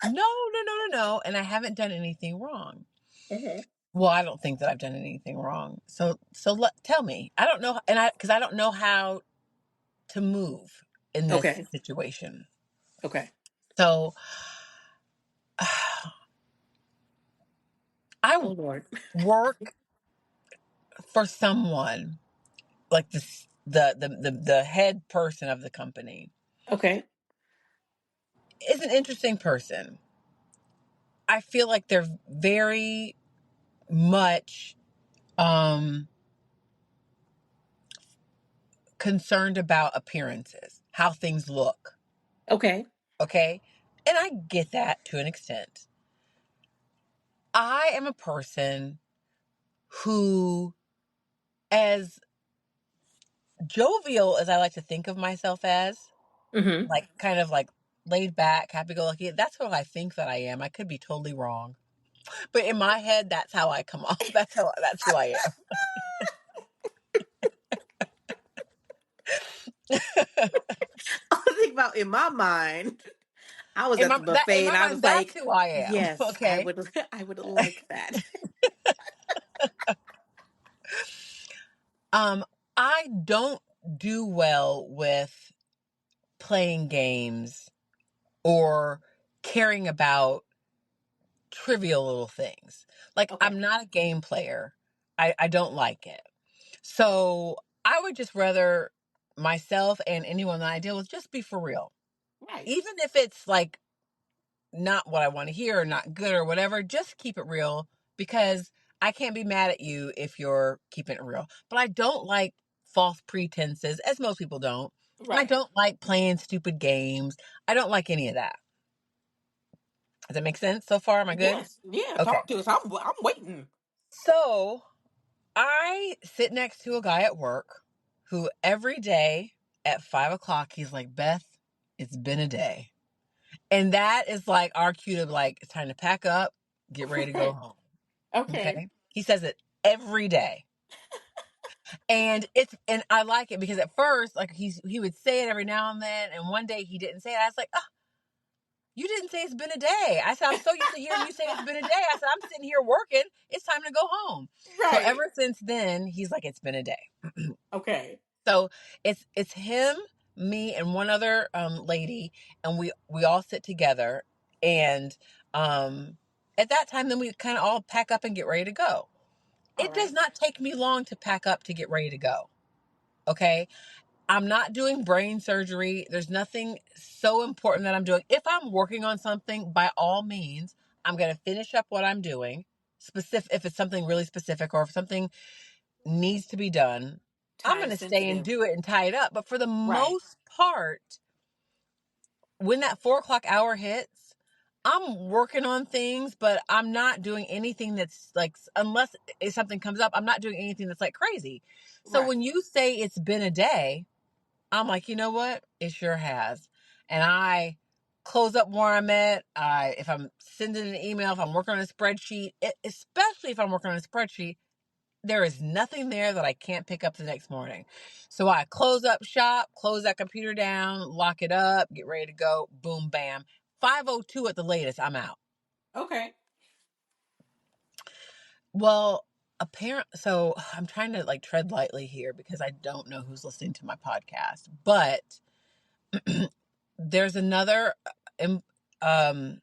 no, and I haven't done anything wrong. Mhm. Well, I don't think that I've done anything wrong. Tell me. I don't know, and I because I don't know how to move in this Okay. situation. Okay. So I Oh Lord. work for someone like the head person of the company Okay. is an interesting person. I feel like they're very much um concerned about appearances, how things look. Okay. Okay? And I get that to an extent. I am a person who, as jovial as I like to think of myself as, Mm-hmm. like kind of like laid back, happy go lucky, that's what I think that I am. I could be totally wrong. But in my head, that's how I come off. That's who I am. I think about in my mind, I was In at my the that in buffet and my I mind, was that's like, who I am. yes, I Okay. would I would like that. Um, I don't do well with playing games or caring about trivial little things. Like Okay. I'm not a game player. I don't like it. So I would just rather myself and anyone that I deal with, just be for real. Right. Even if it's like not what I want to hear or not good or whatever, just keep it real, because I can't be mad at you if you're keeping it real. But I don't like false pretenses, as most people don't. And I Right. don't like playing stupid games. I don't like any of that. Does that make sense so far? Am I good? Yes. Yeah. Okay. Talk to us. I'm waiting. So I sit next to a guy at work who every day at 5 o'clock, he's like, Beth, it's been a day. And that is like our cue to like, it's time to pack up, get ready to go home. Okay. Okay. He says it every day. And I like it because at first, like he would say it every now and then. And one day he didn't say it. I was like, oh, you didn't say it's been a day. I said, I'm so used to hearing you say it's been a day. I said, I'm sitting here working. It's time to go home. So Right. ever since then, he's like, it's been a day. Okay. So it's him, me, and one other lady, and we all sit together. And at that time, then we kind of all pack up and get ready to go. All It does right. not take me long to pack up to get ready to go. Okay. I'm not doing brain surgery. There's nothing so important that I'm doing. If I'm working on something, by all means, I'm going to finish up what I'm doing. Specific, if it's something really specific or if something needs to be done, I'm Time going to stay and sensitive. do it and tie it up. But for the Right. most part, when that 4 o'clock hour hits, I'm working on things, but I'm not doing anything that's like, unless if something comes up, I'm not doing anything that's like crazy. So Right. when you say it's been a day, I'm like, you know what? It sure has. And I close up where I'm at. If I'm sending an email, if I'm working on a spreadsheet, especially if I'm working on a spreadsheet, there is nothing there that I can't pick up the next morning. So I close up shop, close that computer down, lock it up, get ready to go. Boom, bam. 5:02 at the latest, I'm out. Okay. Well, so I'm trying to like tread lightly here because I don't know who's listening to my podcast, but there's another um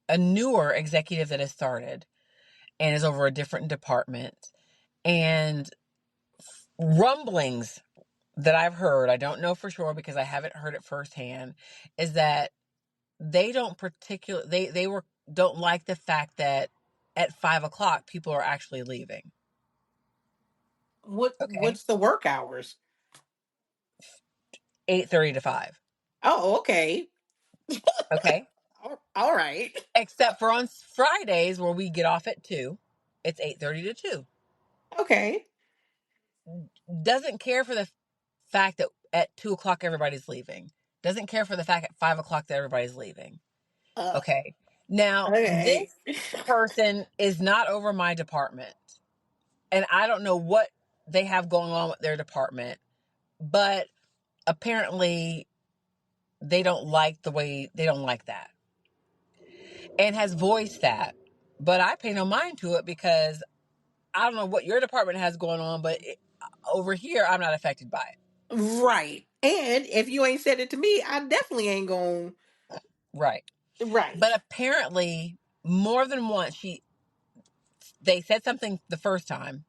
a newer executive that has started and is over a different department, and rumblings that I've heard, I don't know for sure because I haven't heard it firsthand, is that they don't don't like the fact that at 5 o'clock people are actually leaving. Okay. What's the work hours? 8:30 to 5. Oh, okay. Okay. All right. Except for on Fridays where we get off at 2, it's 8:30 to 2. Okay. Doesn't care for the fact that at 2 o'clock everybody's leaving. Doesn't care for the fact at 5 o'clock that everybody's leaving. Uh, Okay. Now, okay. this person is not over my department. And I don't know what they have going on with their department, but apparently they don't like that and has voiced that. But I pay no mind to it because I don't know what your department has going on, but over here, I'm not affected by it. Right. And if you ain't said it to me, I definitely ain't going. Right. Right. But apparently, more than once, they said something the first time,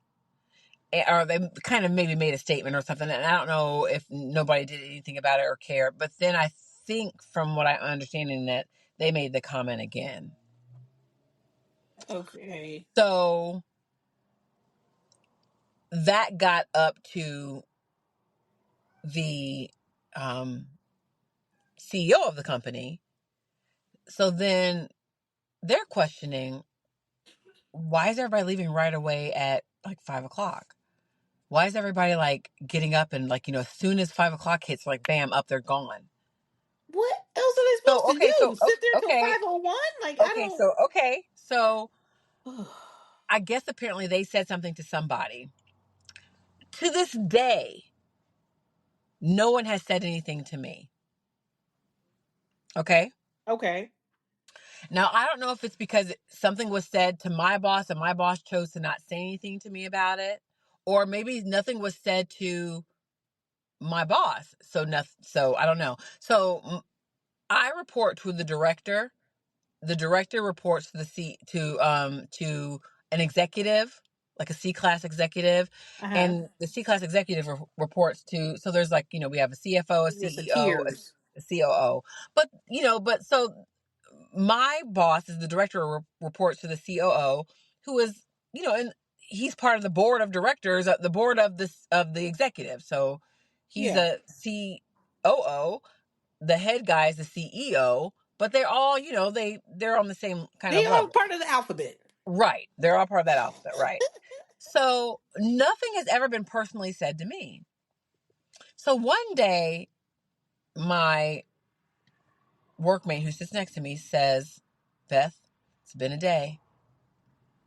or they kind of maybe made a statement or something, and I don't know if nobody did anything about it or care. But then I think, from what I'm understanding, that they made the comment again. Okay. So that got up to the CEO of the company. So then they're questioning, why is everybody leaving right away at like 5 o'clock? Why is everybody like getting up and like, as soon as 5 o'clock hits, like bam, up they're gone. What else are they So supposed to okay, do? Sit there till okay, 5:01? Like I okay, so okay, so don't. I guess apparently they said something to somebody. To this day, no one has said anything to me. Okay. Okay. Now I don't know if it's because something was said to my boss and my boss chose to not say anything to me about it, or maybe nothing was said to my boss. So nothing. So I don't know. So I report to the director. The director reports to to an executive. like a C-class executive, Uh-huh. and the C-class executive reports to, so there's like, we have a CFO, a Just the CEO, tears. a COO. But, but so my boss is the director reports to the COO, who is, and he's part of the board of directors, the board of the executive. So he's Yeah. a COO, the head guy is the CEO, but they're all, they're on the same kind They of all level. part of the alphabet. Right. They're all part of that alphabet, right? So nothing has ever been personally said to me. So one day, my workmate who sits next to me says, Beth, it's been a day.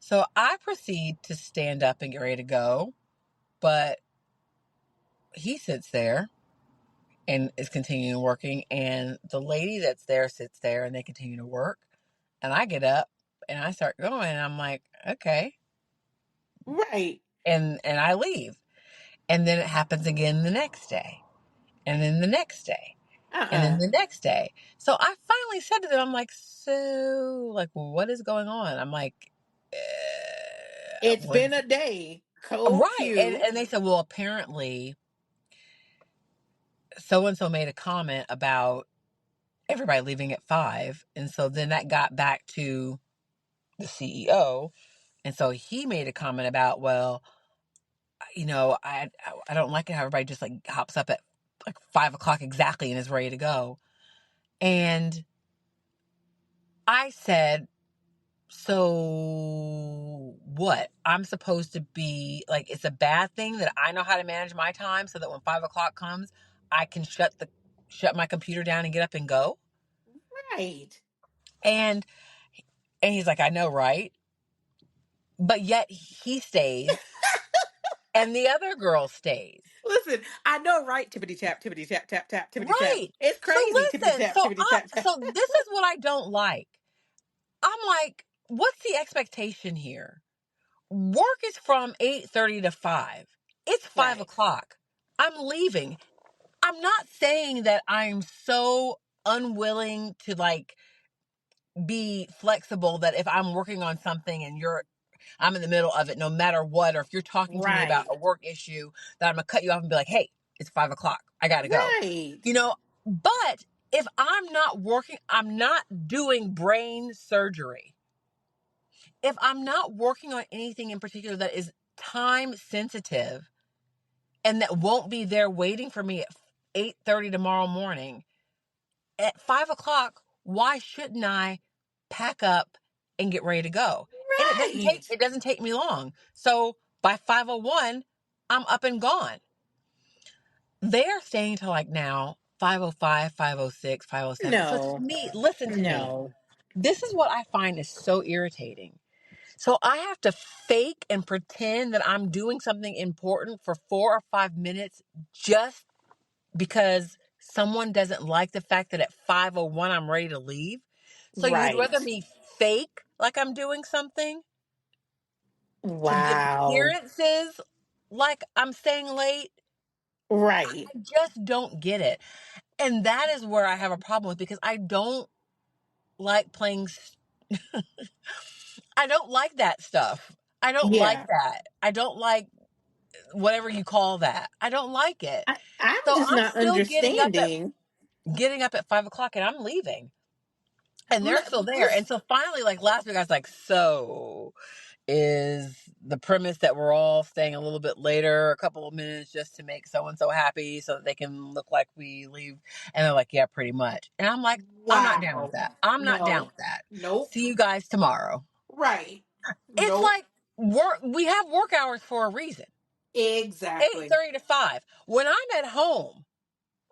So I proceed to stand up and get ready to go, but he sits there and is continuing working, and the lady that's there sits there and they continue to work. And I get up and I start going, and I'm like, okay. Right. And I leave. And then it happens again the next day. And then the next day. And then Uh-uh. the next day. So I finally said to them, I'm like, so, like, what is going on? I'm like, It's what been is a it? day. Code Right. And, Q. and they said, well, apparently so and so made a comment about everybody leaving at 5. And so then that got back to the CEO. And so he made a comment about, well, I don't like it how everybody just like hops up at like 5 o'clock exactly and is ready to go. And I said, so what? I'm supposed to be like, it's a bad thing that I know how to manage my time so that when 5 o'clock comes, I can shut my computer down and get up and go. Right. And he's like, I know, right? But yet he stays and the other girl stays. Listen, I know, right? Tippity tap, tippity tap, tap, tap, tippity tap. Right. It's So crazy. Tippity listen, tap, tippity tap, tap. so this is what I don't like. I'm like, what's the expectation here? Work is from 8:30 to 5. It's five Right. o'clock. I'm leaving. I'm not saying that I'm so unwilling to like be flexible that if I'm working on something and I'm in the middle of it, no matter what, or if you're talking to me about Right. a work issue, that I'm gonna cut you off and be like, hey, it's 5 o'clock. I gotta go. Right. You know, but if I'm not working, I'm not doing brain surgery. If I'm not working on anything in particular that is time sensitive and that won't be there waiting for me at 8:30 tomorrow morning, at 5 o'clock, why shouldn't I pack up and get ready to go? And Right. it doesn't take me long. So by 5:01, I'm up and gone. They're staying till like now 5:05, 5:06, 5:07. So to No. me, listen to me. No. This is what I find is so irritating. So I have to fake and pretend that I'm doing something important for 4 or 5 minutes just because someone doesn't like the fact that at 5:01 I'm ready to leave. So you'd Right. rather me fake like I'm doing something to give Wow. appearances like I'm staying late. Right. I just don't get it. And that is where I have a problem with, because I don't like playing I don't like that stuff. I don't like Yeah. that. I don't like whatever you call that. I don't like it. I'm So just I'm not still understanding. getting up at 5 o'clock and I'm leaving. And they're still there. And Listen, so finally, like last week, I was like, so is the premise that we're all staying a little bit later, a couple of minutes, just to make so and so happy so that they can look like we leave? And they're like, yeah, pretty much. And I'm like, I'm not down with wow. that. I'm not down No. with that. Nope. See you guys tomorrow. Right. It's Nope. like we have work hours for a reason. Exactly. 8:30 to 5. When I'm at home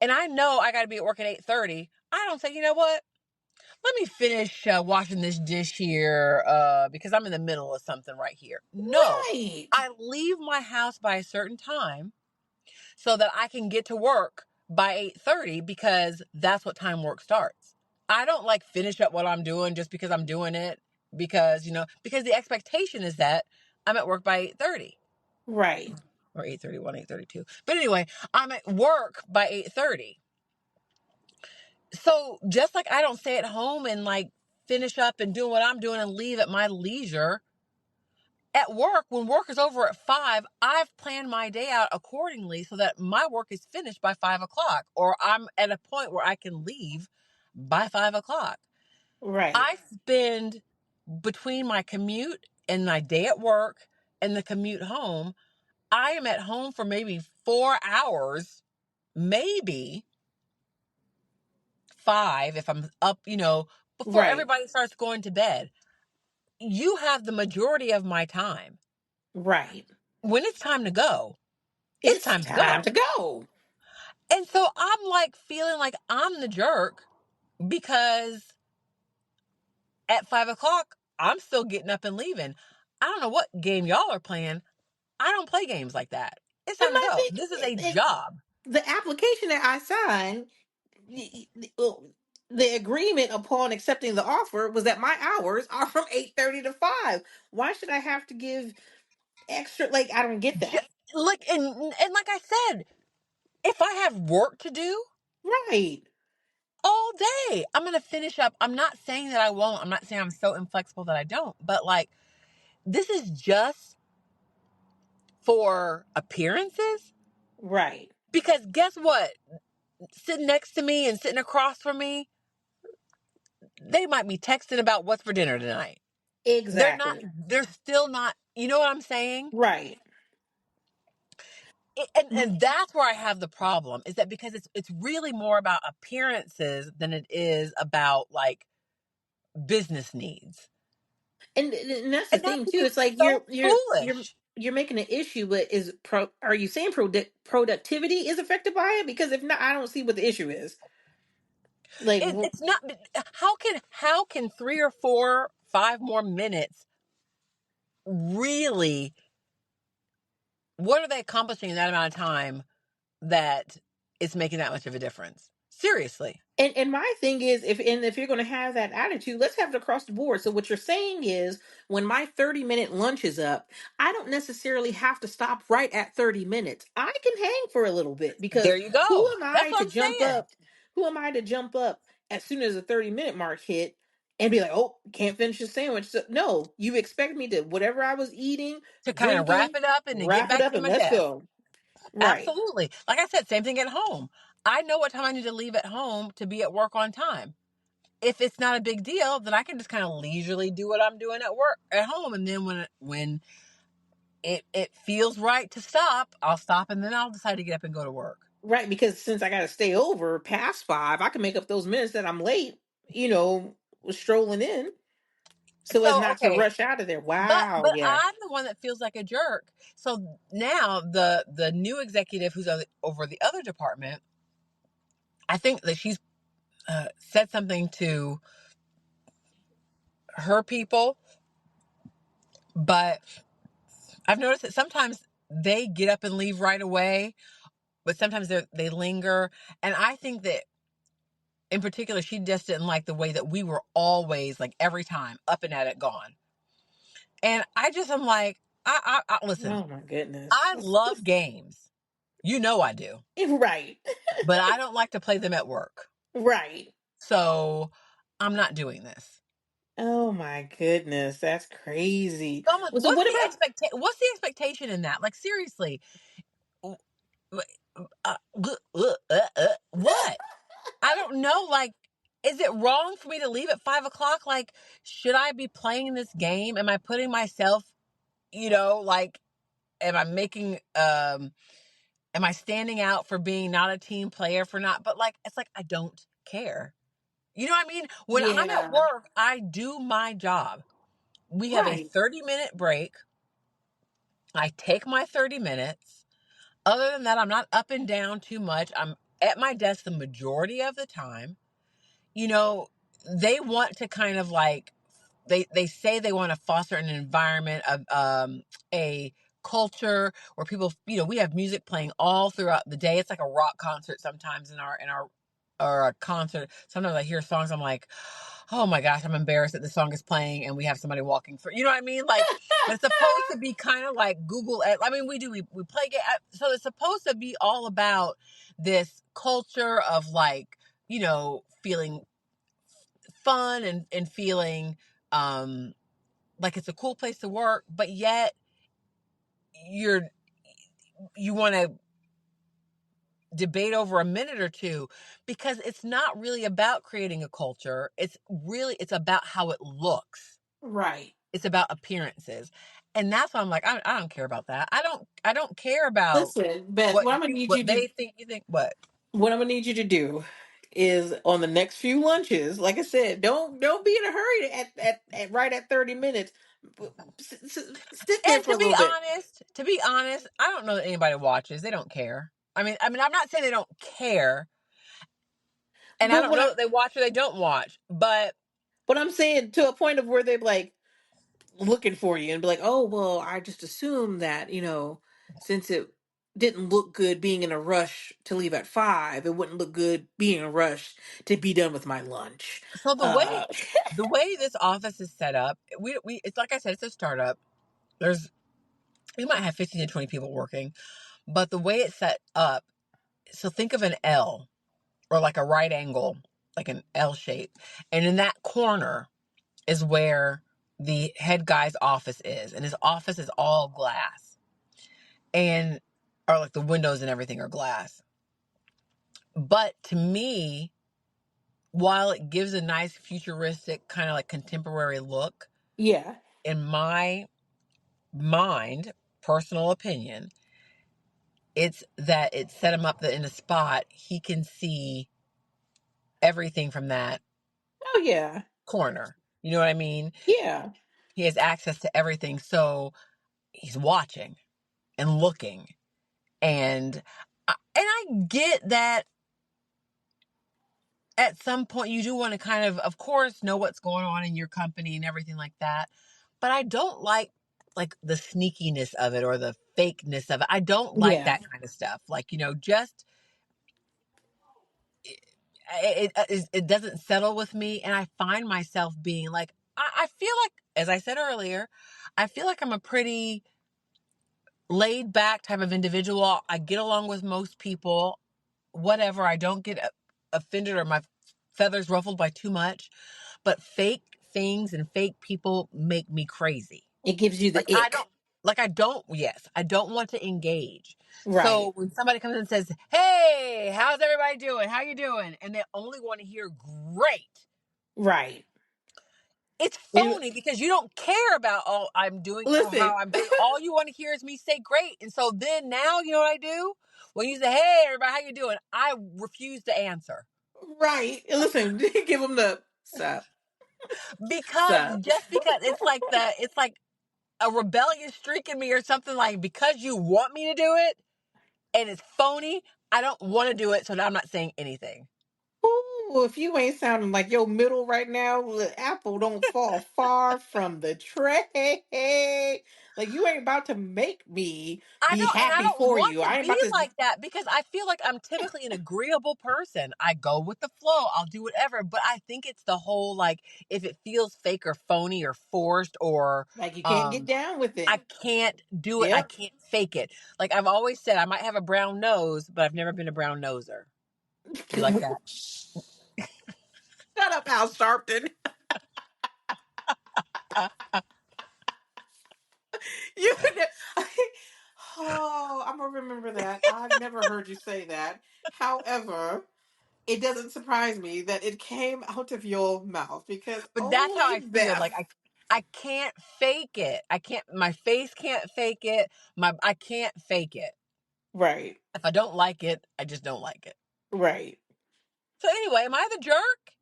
and I know I got to be at work at 8:30, I don't say, you know what? Let me finish washing this dish here because I'm in the middle of something right here. No, Right. I leave my house by a certain time so that I can get to work by 8:30 because that's what time work starts. I don't like finish up what I'm doing just because I'm doing it because, because the expectation is that I'm at work by 8:30 Right. or 8:31, 8:32. But anyway, I'm at work by 8:30. So just like I don't stay at home and like finish up and do what I'm doing and leave at my leisure, at work, when work is over at 5, I've planned my day out accordingly so that my work is finished by 5 o'clock, or I'm at a point where I can leave by 5 o'clock. Right. I spend between my commute and my day at work and the commute home, I am at home for maybe 4 hours, maybe 5 if I'm up, before Right. everybody starts going to bed. You have the majority of my time. Right. When it's time to go, it's It's time to time to go. go. And so I'm like feeling like I'm the jerk because at 5 o'clock, I'm still getting up and leaving. I don't know what game y'all are playing. I don't play games like that. It's And time to my go. thing, This is a it, job. the application that I signed, well, the agreement upon accepting the offer was that my hours are from 8:30 to 5. Why should I have to give extra? Like, I don't get Ju- that. Like and like I said, if I have work to do Right. all day, I'm gonna finish up. I'm not saying that I won't. I'm not saying I'm so inflexible that I don't. But like, this is just for appearances. Right. Because guess what? Sitting next to me and sitting across from me, they might be texting about what's for dinner tonight. They're not. Exactly. They're still not. You know what I'm saying? Right. And that's where I have the problem, is that because it's really more about appearances than it is about like business needs. And that's the And that thing too. seems It's like so you're foolish. you're making an issue, but are you saying productivity is affected by it? Because if not, I don't see what the issue is. Like, It's not. How can 3 or 4, 5 more minutes really? What are they accomplishing in that amount of time that it's making that much of a difference? Seriously. and my thing is, if you're going to have that attitude, let's have it across the board. So what you're saying is, when my 30-minute lunch is up, I don't necessarily have to stop right at 30 minutes. I can hang for a little bit, because There you who go. am That's I what to I'm jump saying. up? Who am I to jump up as soon as the 30-minute mark hit and be like, oh, can't finish the sandwich? So, no, you expect me to, whatever I was eating, To kind of wrap drinking, it up and to get wrap it back up to and my let's desk. go. Right. Absolutely. Like I said, same thing at home. I know what time I need to leave at home to be at work on time. If it's not a big deal, then I can just kind of leisurely do what I'm doing at work at home. And then when it feels right to stop, I'll stop, and then I'll decide to get up and go to work. Right, because since I got to stay over past 5, I can make up those minutes that I'm late, you know, strolling in, so as So not to okay, rush out of there. but Wow, but yeah. I'm the one that feels like a jerk. So now the new executive who's over the other department, I think that she's said something to her people, but I've noticed that sometimes they get up and leave right away, but sometimes they linger. And I think that in particular, she just didn't like the way that we were always, like, every time up and at it, gone. And I'm like, listen, Oh my goodness. I love games. You know I do, Right. but I don't like to play them at work. Right. So I'm not doing this. Oh my goodness, that's crazy. So I'm like, Well, so what about? what's the expectation in that? Like, seriously, what? I don't know. Like, is it wrong for me to leave at 5 o'clock? Like, should I be playing this game? Am I putting myself, like, am I making, am I standing out for being not a team player for not, but like, it's like, I don't care. You know what I mean? When I'm at Yeah. work, I do my job. We have a Right. 30-minute break. I take my 30 minutes. Other than that, I'm not up and down too much. I'm at my desk the majority of the time. You know, they want to kind of like, they say they want to foster an environment of a culture where people, we have music playing all throughout the day. It's like a rock concert sometimes in our or a concert. Sometimes I hear songs, I'm like, oh my gosh, I'm embarrassed that the song is playing and we have somebody walking through. You know what I mean? Like, but it's supposed to be kind of like Google. I mean, we play game. So it's supposed to be all about this culture of like, feeling fun and feeling, um like it's a cool place to work, but yet you're you want to debate over a minute or two, because it's not really about creating a culture. It's about how it looks. Right. It's about appearances. And that's why I'm like, I don't care about that. I don't care about Listen, Beth, what what they think you think. What? what I'm gonna need you to do is on the next few lunches, like I said, don't be in a hurry at right at 30 minutes. Sit there And for a little bit. to be honest, I don't know that anybody watches. They don't care. I mean, I'm not saying they don't care, and I But don't what know I that they watch or they don't watch. But but I'm saying to a point of where they're like looking for you and be like, oh well, I just assumed that, since it didn't look good being in a rush to leave at 5, it wouldn't look good being in a rush to be done with my lunch. so Uh the way this office is set up, we it's like I said, it's a startup. There's we might have 15 to 20 people working, but the way it's set up, so think of an L or like a right angle, like an L shape, and in that corner is where the head guy's office is, and his office is all glass, and or like the windows and everything are glass. But to me, while it gives a nice futuristic kind of like contemporary look, yeah. in my mind, personal opinion, it's that it set him up that in a spot he can see everything from that Oh yeah. corner. You know what I mean? Yeah. He has access to everything, so he's watching and looking, and I get that at some point you do want to kind of course, know what's going on in your company and everything like that. But I don't like the sneakiness of it or the fakeness of it. I don't like Yeah. that kind of stuff. Like, just it doesn't settle with me, and I find myself being like, I feel like, as I said earlier, I feel like I'm a pretty laid back type of individual. I get along with most people, whatever. I don't get offended or my feathers ruffled by too much. But fake things and fake people make me crazy. It gives you Like the I ick. don't like I don't yes, I don't want to engage. So Right. when somebody comes and says, "Hey, how's everybody doing? How you doing?" and they only want to hear great, Right. it's You phony, because you don't care about all I'm doing or listen. how I'm doing. All you want to hear is me say great. And so then now you know what I do? When you say, "Hey, everybody, how you doing?" I refuse to answer, Right. And listen, give them the sup. because Sup. it's like a rebellious streak in me or something, like, because you want me to do it and it's phony, I don't want to do it, so now I'm not saying anything. Ooh, if you ain't sounding like your middle right now, the apple don't fall far from the tray. Like you ain't about to make me I be don't, and I happy don't for want you. to I ain't be about to. like that, because I feel like I'm typically an agreeable person. I go with the flow. I'll do whatever. But I think it's the whole, like, if it feels fake or phony or forced or Like you can't get um down with I it. can't do it. I Yep. can't fake it. Like I've always said, I might have a brown nose, but I've never been a brown noser. You like that? Shut up, Al Sharpton. You. Oh, I'm gonna remember that. I've never heard you say that. However, it doesn't surprise me that it came out of your mouth because But that's how only I feel. Beth. Like I can't fake it. I can't. My face can't fake it. I can't fake it. Right. If I don't like it, I just don't like it. Right. So anyway, am I the jerk?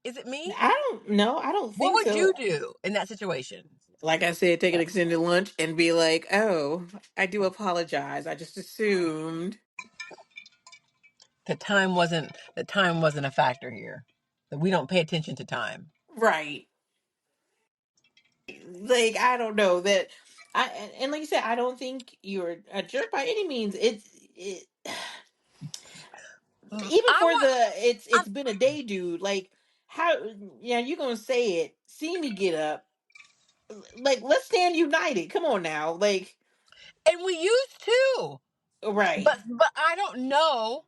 Is it me? I don't know. I don't What think would so. you do in that situation? Like I said, take an extended lunch and be like, "Oh, I do apologize. I just assumed." The time wasn't a factor here. That we don't pay attention to time. Right. Like I don't know that. And like you said, I don't think you're a jerk by any means. Even I for want. the I'm, it's been a day, dude. Like how you gonna say it? See me get up. Like let's stand united. Come on now. Like and we used to, right. but I don't know.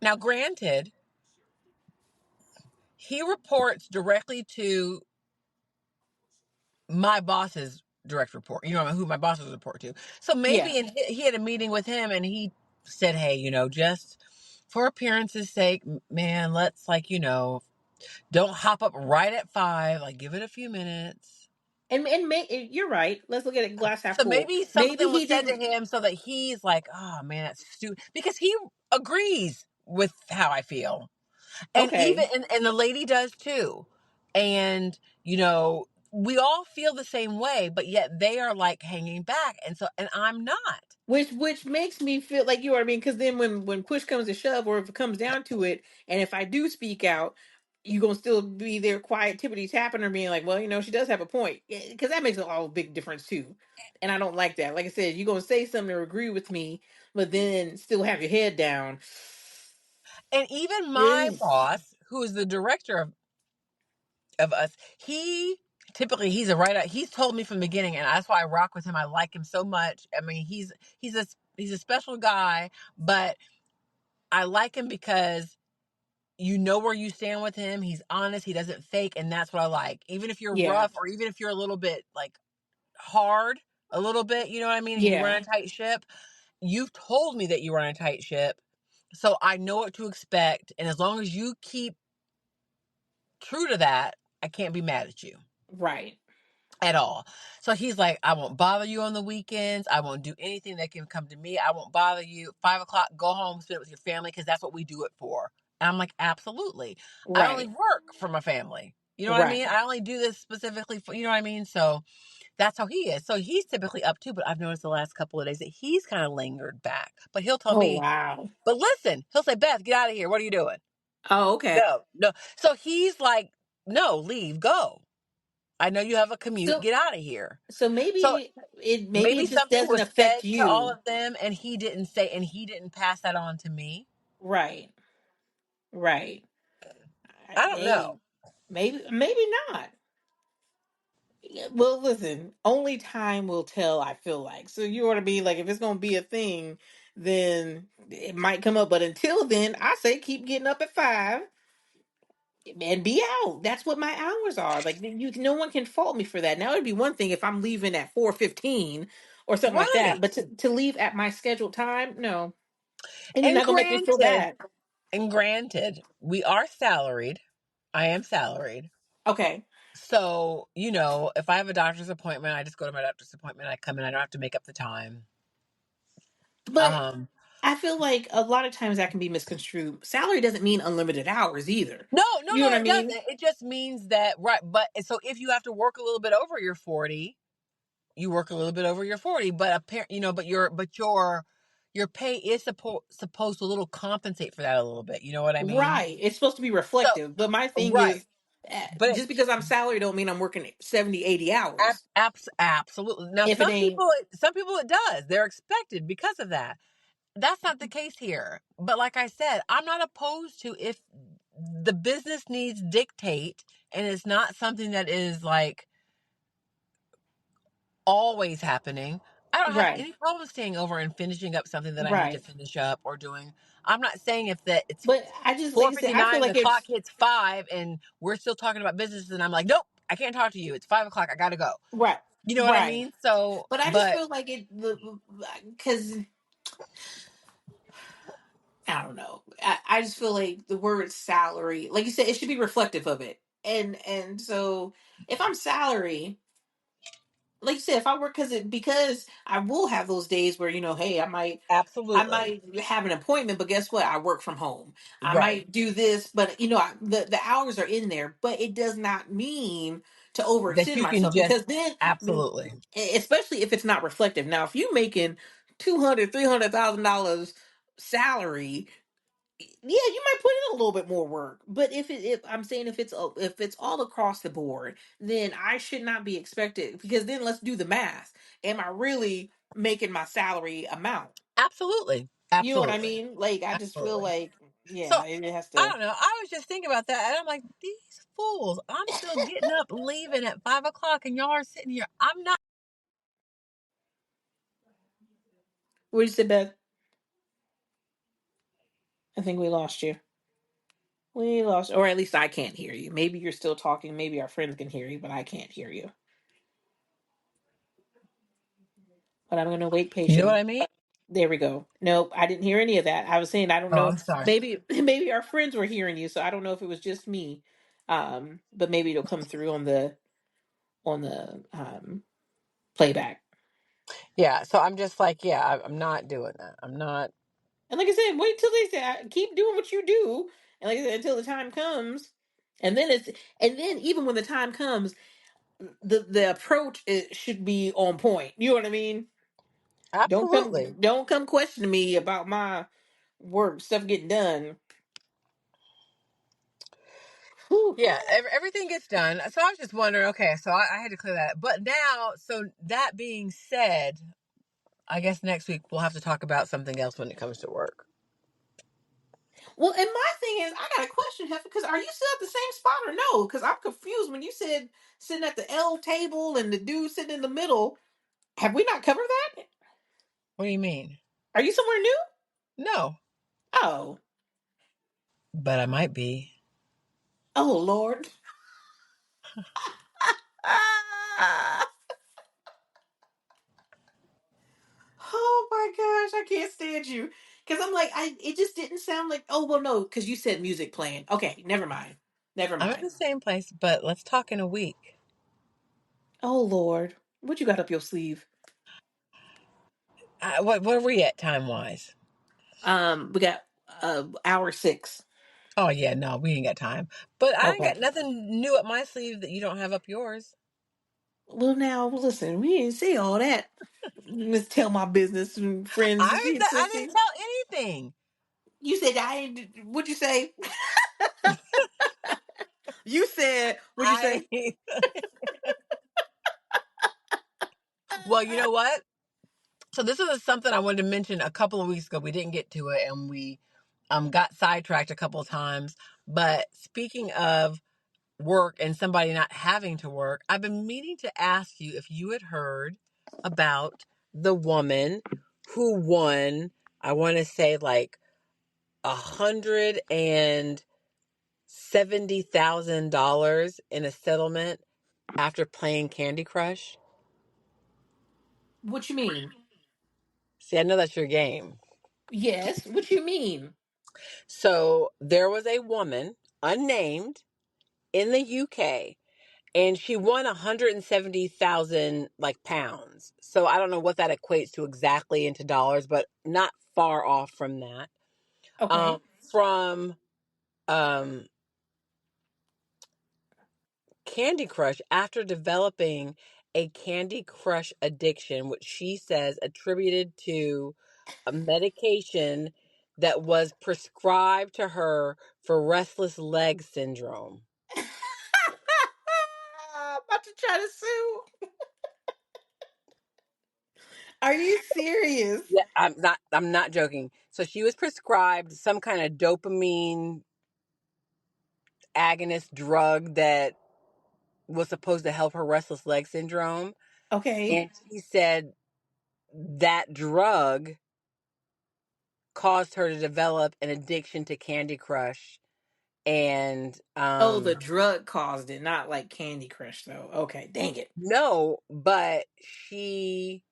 Now, granted, he reports directly to my boss's direct report, who my bosses report to. So Yeah. maybe he had a meeting with him and he said, hey, just for appearance's sake, man, let's don't hop up right at 5, like give it a few minutes. You're right. Let's look at it glass half So full. maybe Maybe something was he said to didn't. him so that he's like, oh man, that's stupid, because he agrees with how I feel. And even Okay. and the lady does too. And we all feel the same way, but yet they are like hanging back, and I'm not. Which makes me feel like, you know what I mean, because then when push comes to shove, or if it comes down to it, and if I do speak out, you gonna still be there quiet, tippity tapping her, being like, well, she does have a point, because that makes a big difference too, and I don't like that. Like I said, you're gonna say something or agree with me, but then still have your head down. And even my Ugh. boss, who is the director of us, he's a writer. He's told me from the beginning, and that's why I rock with him. I like him so much. I mean, he's a special guy, but I like him because you know where you stand with him. He's honest. He doesn't fake, and that's what I like. Even if you're Yeah, rough, or even if you're a little bit like hard, a little bit, you know what I mean, and you run yeah, a tight ship. You've told me that you run a tight ship, so I know what to expect. And as long as you keep true to that, I can't be mad at you right, at all. So he's like, I won't bother you on the weekends. I won't do anything that can come to me. I won't bother you. 5 o'clock, go home, spend it with your family, because that's what we do it for. And I'm like, absolutely. I only right, work for my family. You know what I right. mean? I only do this specifically for, you know what I mean? So that's how he is. So he's typically up too, but I've noticed the last couple of days that he's kind of lingered back. But he'll tell Oh me, wow. but listen, he'll say, Beth, get out of here. What are you doing? Oh, okay. No, no. So he's like, no, leave, go. I know you have a commute. So Get out of here. so So maybe maybe it just something doesn't was affect said to all you. of them, and he didn't pass that on to me. Right, right. I don't Hey, know. maybe not. Yeah, well, listen, only time will tell, I feel like. So you ought to be like, if it's gonna be a thing, then it might come up. But until then, I say keep getting up at 5 and be out. That's what my hours are. Like, no one can fault me for that. Now it'd be one thing if I'm leaving at 4:15 or something like that, Right. but to leave at my scheduled time, no. And you're And not gonna make me feel granted, bad. we are salaried. I am salaried. Okay. So, if I have a doctor's appointment, I just go to my doctor's appointment. I come in, I don't have to make up the time. But Um, I feel like a lot of times that can be misconstrued. Salary doesn't mean unlimited hours either. no, no, You know no, what I it doesn't. mean? It just means that, right. But so if you have to work a little bit over your 40, you work a little bit over your 40, but your pay is supposed to a little compensate for that a little bit. You know what I mean? Right. It's supposed to be So, reflective. But my thing right. is, But just because I'm salary don't mean I'm working 70, 80 hours. absolutely. Now, If it ain't some people it does. They're expected because of that. That's not the case here. But like I said, I'm not opposed to, if the business needs dictate, and it's not something that is like always happening. I don't have right, any problem staying over and finishing up something that I need to right. finish up or doing. I'm not saying if that it's But I just, like I said, I feel 4:59, the like clock it's hits 5, and we're still talking about business, and I'm like, nope, I can't talk to you. It's 5 o'clock. I gotta go. right, You know what I right. mean? So, But I just but feel like because I don't know. I just feel like the word salary, like you said, it should be reflective of it. And so if I'm salary, like you said, if I work because I will have those days where, hey, I absolutely might have an appointment, but guess what? I work from home. I right. might do this, but the hours are in there, but it does not mean to That overextend you can myself, just because then, absolutely. especially if it's not reflective. Now, if you making 200, $300,000 salary, yeah, you might put in a little bit more work. But if I'm saying if it's all across the board, then I should not be expected, because then let's do the math. Am I really making my salary amount? Absolutely. You know what I Absolutely. mean? Like, I just feel Absolutely. like, So yeah, it has I to. don't know. I was just thinking about that, and I'm like, these fools. I'm still getting up, leaving at 5 o'clock, and y'all are sitting here. I'm not. What you said, Beth? I think we lost you. We lost, or at least I can't hear you. Maybe you're still talking. Maybe our friends can hear you, but I can't hear you. but I'm gonna wait You know what patiently. I mean? There we go. Nope, I didn't hear any of that. I was saying I don't Oh, know. I'm sorry. Maybe maybe our friends were hearing you, so I don't know if it was just me. But maybe it'll come through on the playback. Yeah, so I'm just like, yeah, I'm not doing that. I'm not. And like I said, wait till they say keep doing what you do. And like I said, until the time comes, and then it's and then even when the time comes, the approach should be on point. You know what I mean? Absolutely. Don't come questioning me about my work stuff getting done. Whew. Yeah, everything gets done. So I was just wondering, okay, so I had to clear that. But now, so that being said, I guess next week we'll have to talk about something else when it comes to work. Well, and my thing is, I got a question, Heifer, because are you still at the same spot or no? Because I'm confused when you said sitting at the L table and the dude sitting in the middle. Have we not covered that? What do you mean? Are you somewhere new? No, Oh, but I might be. oh Lord. Ah. Oh my gosh, I can't stand you. Because I'm like, it just didn't sound like, oh, well, no, because you said music playing. Okay, never mind. Never I'm in mind. the same place, but let's talk in a week. Oh Lord. What you got up your sleeve? What are we at time wise? We got hour 6. Oh yeah, no, we ain't got time. But I ain't Okay. got nothing new up my sleeve that you don't have up yours. Well, now, listen, we didn't say all that. Let's tell my business and friends. I didn't tell anything. You said I ain't, what'd you say? You said, what'd you say? I well, you know what? So this is something I wanted to mention a couple of weeks ago. We didn't get to it, and we got sidetracked a couple of times. But speaking of work and somebody not having to work, I've been meaning to ask you if you had heard about the woman who won. I want to say like $170,000 in a settlement after playing Candy Crush. What you mean? See, I know that's your game. Yes, what you mean? So there was a woman, unnamed, in the UK, and she won 170,000 like pounds. So I don't know what that equates to exactly into dollars, but not far off from that. Okay. From um Candy Crush after developing a Candy Crush addiction, which she says attributed to a medication that was prescribed to her for restless leg syndrome. I'm about to try to sue. Are you serious? Yeah, I'm not joking. So she was prescribed some kind of dopamine agonist drug that was supposed to help her restless leg syndrome. Okay. And she said that drug caused her to develop an addiction to Candy Crush. And Oh, the drug caused it, not like Candy Crush, though. Okay, dang it. no, but she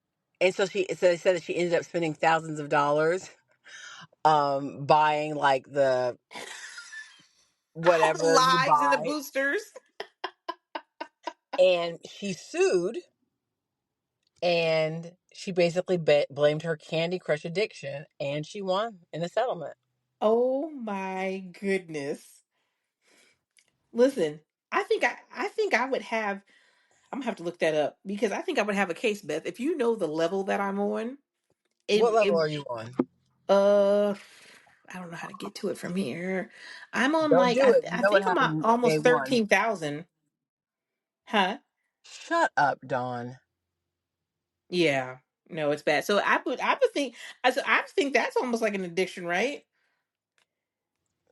and so they said that she ended up spending thousands of dollars buying like the The whatever you lives and the buy, boosters. and she sued, and she basically blamed her Candy Crush addiction, and she won in a settlement. Oh my goodness. Listen, I think I would have I'm gonna have to look that up because I think I would have a case, Beth. If you know the level that I'm on, What it level are you on? uh I don't know how to get to it from here. I'm on Don't like do it. You I know what think I'm at happened day almost one. 13,000. Huh? Shut up, Dawn. Yeah. No, it's bad. So I would think I think that's almost like an addiction, right?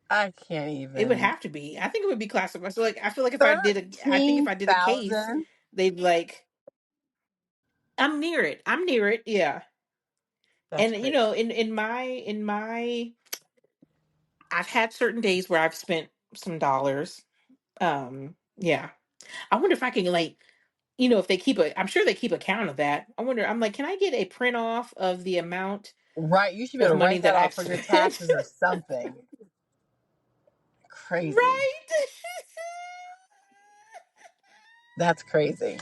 I can't It would even. have to be. I think it would be classified. So like I feel like I think if I did a case, 13,000. they'd like I'm near it. I'm near it. Yeah. That's And crazy. in my I've had certain days where I've spent some dollars. Yeah. I wonder if I can like if they keep I'm sure they keep account of that. I wonder, I'm like, can I get a print off of the amount Right. You should be of able to money write that that I've off for your spent? taxes or something. Crazy. Right? That's crazy.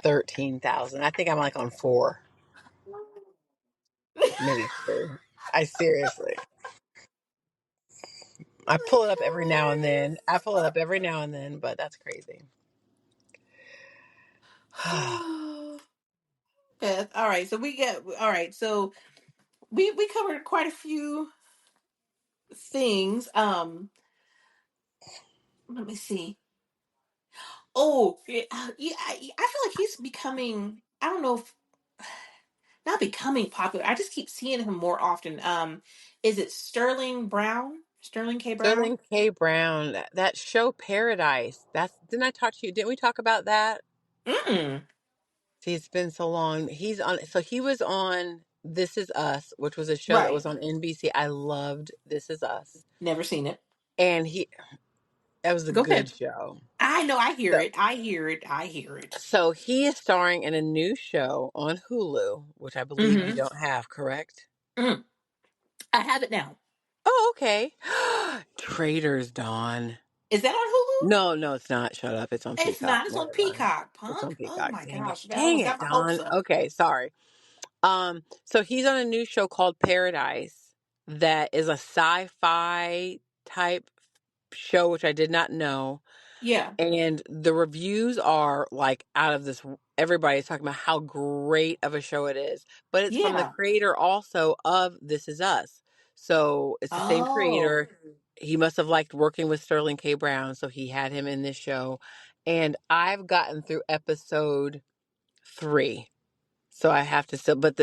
13,000. I think I'm like on four, maybe three. I seriously. I pull it up every now and then. I pull it up every now and then, but that's crazy. Beth, all right. So all right. So we covered quite a few things. Let me see. Oh, yeah, yeah, I feel like he's becoming. I don't know if not becoming popular. I just keep seeing him more often. Is it Sterling Brown? Sterling K. Brown? Sterling K. Brown, that show Paradise. That's didn't I talk to you? Didn't we talk about that? Mm. See, it's been so long. He's on. So he was on This Is Us, which was a show that Right. was on NBC. I loved This Is Us, Never seen it. and that was a Go ahead. good show. I know. I hear So, it. I hear it. I hear it. so he is starring in a new show on Hulu, which I believe you Mm-hmm. don't have, correct? Mm. I have it now. Oh, okay. Traitors, Dawn. Is that on Hulu? No, no, it's not. Shut up. It's on It's Peacock. not. It's on Never mind. Peacock, It's on punk. Oh Peacock. my Dang it. gosh. That Dang almost it, got my hopes Dawn. up. Okay, sorry. So he's on a new show called Paradise that is a sci-fi type show, which I did not know. Yeah. And the reviews are like out of this. Everybody's talking about how great of a show it is, but it's from the Yeah. creator also of This Is Us. So it's the same Oh. creator. He must have liked working with Sterling K. Brown, so he had him in this show. And I've gotten through episode 3, so I have to still. But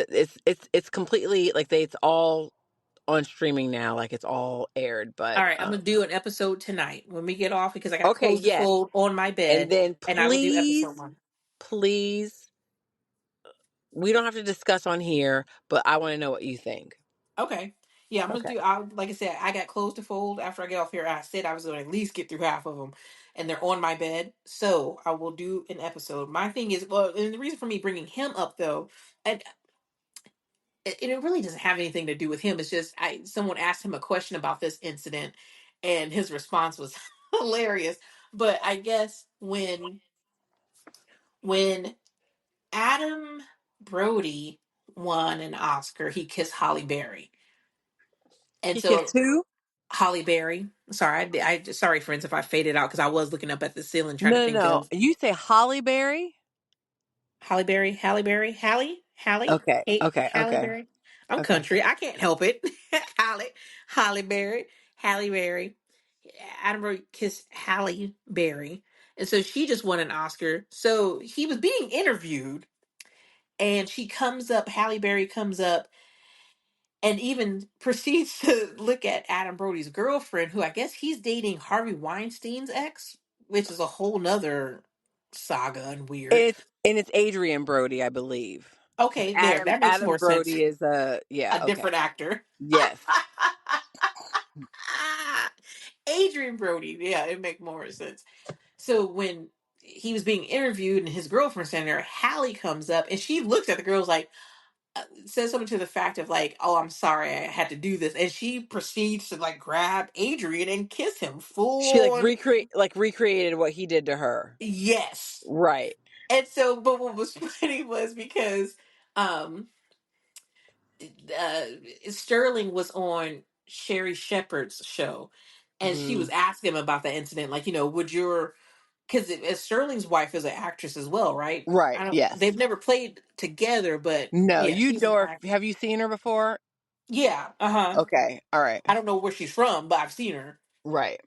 it's completely like it's all on streaming now, like it's all aired. All But right. I'm gonna do an episode tonight when we get off because I got okay, clothes to yes, fold on my and bed, then and I will do episode one. please, we don't have to discuss on here, but I want to know what you think. Okay. Yeah, I'm gonna Okay. do. I'll like I said, I got clothes to fold after I get off here. I said I was gonna at least get through half of them, and they're on my bed. So I will do an episode. My thing is, well, and the reason for me bringing him up though, and it really doesn't have anything to do with him. It's just someone asked him a question about this incident, and his response was hilarious. But I guess when Adam Brody won an Oscar, he kissed Holly Berry, and He kissed so who? Holly Berry. Sorry, sorry, friends, if I faded out because I was looking up at the ceiling trying to No, no, think no. of You say Holly Berry? Holly Berry, Halle Berry, Hallie, Okay, hey, okay, Halle okay, Berry. I'm okay. country. I can't help it. Holly Berry, Halle Berry. Adam Brody kissed Halle Berry, and so she just won an Oscar. So he was being interviewed, and she comes up. Halle Berry comes up and even proceeds to look at Adam Brody's girlfriend, who I guess he's dating Harvey Weinstein's ex, which is a whole nother saga and weird. And it's Adrian Brody, I believe. Because Okay, there, that makes Adam more sense. Brody is yeah, A okay. different actor. Yes. Adrian Brody, yeah, it make more sense. So when he was being interviewed and his girlfriend's standing there, Hallie comes up and she looks at the girls like, says something to the fact of like, "Oh, I'm sorry, I had to do this," and she proceeds to like grab Adrian and kiss him She full on. recreated what he did to her. Yes, Right. and so, but what was funny was because um, uh, Sterling was on Sherry Shepherd's show, and she Hmm. was asking him about that incident, like, would your because Sterling's wife is an actress as well, right? Right. I don't. Yes. They've never played together, but No, yeah, you she's an know her. actress. Have you seen her before? Yeah, uh huh. Okay. All right. I don't know where she's from, but I've seen her. Right.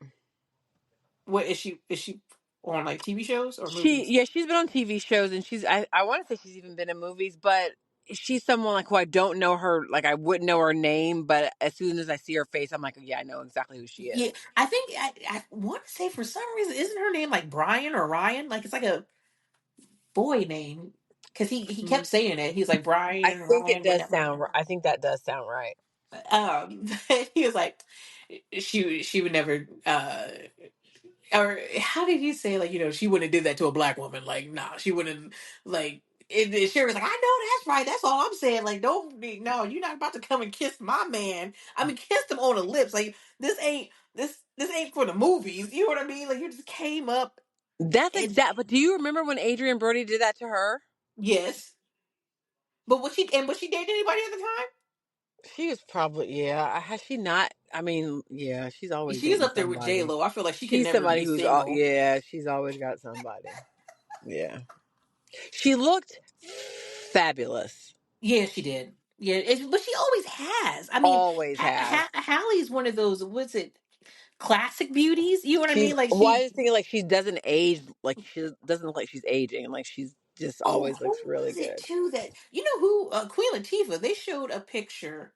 What is she? Is she on like TV shows or She movies? yeah, she's been on TV shows and I want to say she's even been in movies, but she's someone like who I don't know her, like I wouldn't know her name, but as soon as I see her face, I'm like, yeah, I know exactly who she is. Yeah, I think I want to say for some reason isn't her name like Brian or Ryan? Like it's like a boy name because he kept Mm, saying it. He's like I Brian think it Ryan does whatever. sound I think that does sound right. He was like she would never or how did you say, like, she wouldn't have did that to a black woman? Like, nah, she wouldn't. Like, Sherry was like, I know that's right. That's all I'm saying. Like, don't be, no, you're not about to come and kiss my man. I mean, kiss him on the lips. Like, this ain't for the movies. You know what I mean? Like, you just came up That's and exact. But do you remember when Adrian Brody did that to her? yes, but was she dating anybody at the time? She was probably, yeah. Has she not? I mean, yeah, she's always She's dating up there with J somebody. Lo. I feel like she can She's never somebody be who's all, single. yeah, she's always got somebody. Yeah. She looked fabulous. Yeah, she did. Yeah, but she always has. I mean, Always has. Hallie's one of those. What's it? Classic beauties. You know what I She's, mean? Like why she. is it thinking like she doesn't age, like she doesn't look like she's aging. Like she's just Oh, always who looks really was it good. too? That who? Queen Latifah. They showed a picture,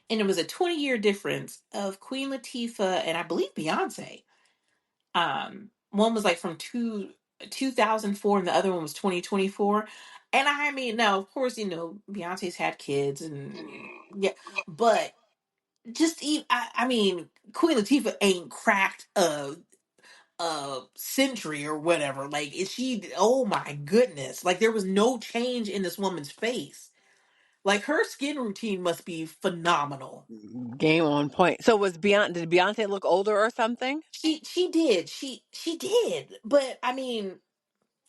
and it was a 20-year difference of Queen Latifah and I believe Beyonce. One was like from 2004, and the other one was 2024. And I mean, now of course Beyonce's had kids, and yeah, but just even I mean, Queen Latifah ain't cracked a century or whatever. Like, is she? Oh my goodness! Like, there was no change in this woman's face. Like, her skin routine must be phenomenal. Game on point. So was Beyonce? Did Beyonce look older or something? She did she did, but I mean.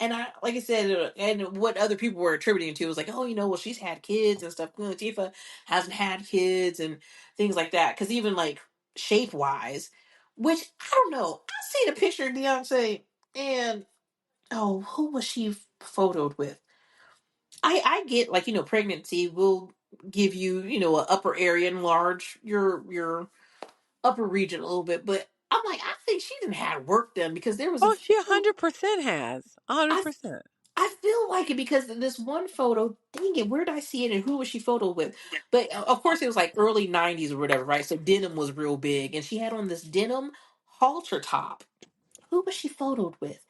And I, like I said, and what other people were attributing to was like, oh, well, she's had kids and stuff. Queen Latifah hasn't had kids and things like that. Because even like shape wise, which I don't know. I seen a picture of Beyonce, and oh, who was she photoed with? I get, like, pregnancy will give you, a upper area, enlarge your upper region a little bit, but I'm like, I think she didn't have work done because there was a Oh, she 100% has. I 100%. I feel like it because of this one photo. Dang it, where did I see it and who was she photoed with? But of course, it was like early '90s or whatever, right? So denim was real big, and she had on this denim halter top. Who was she photoed with?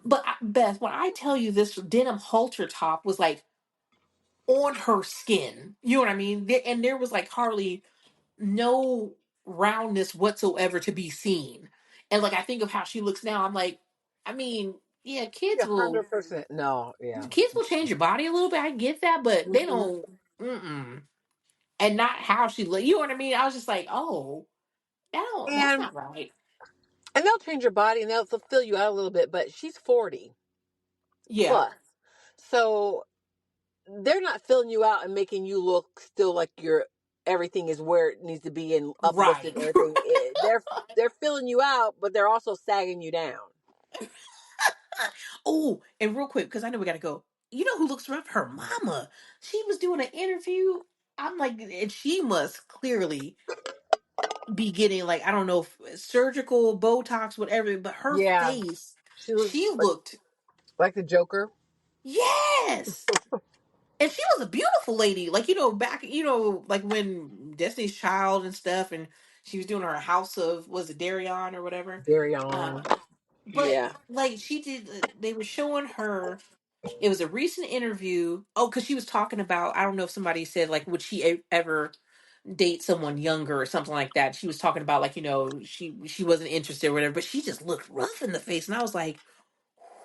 But Beth, when I tell you this denim halter top was like on her skin, you know what I mean? And there was like hardly no roundness whatsoever to be seen. And like I think of how she looks now, I'm like, I mean, yeah, She 100%. No, yeah. kids will change your body a little bit. I get that, but they Hmm. don't. Mm-mm. And not how she look. You know what I mean? I was just like, oh, that's And not right. they'll change your body and they'll fill you out a little bit, but she's 40 Yeah, plus. So they're not filling you out and making you look still like you're everything is where it needs to be and uplifted right. and everything. They're filling you out, but they're also sagging you down. Oh, and real quick, because I know we gotta go. You know who looks rough? Her mama. She was doing an interview. I'm like, and she must clearly be getting, like, I don't know, surgical Botox, whatever. But her Yeah, face, she she looks looked, like the Joker. yes. And she was a beautiful lady, like, back, like when Destiny's Child and stuff, and she was doing her House of, was it Darion or whatever. Very on. But Yeah. like she did, they were showing her. It was a recent interview. Oh, because she was talking about, I don't know if somebody said, like, would she ever date someone younger or something like that. She was talking about, like, she wasn't interested or whatever, but she just looked rough in the face, and I was like,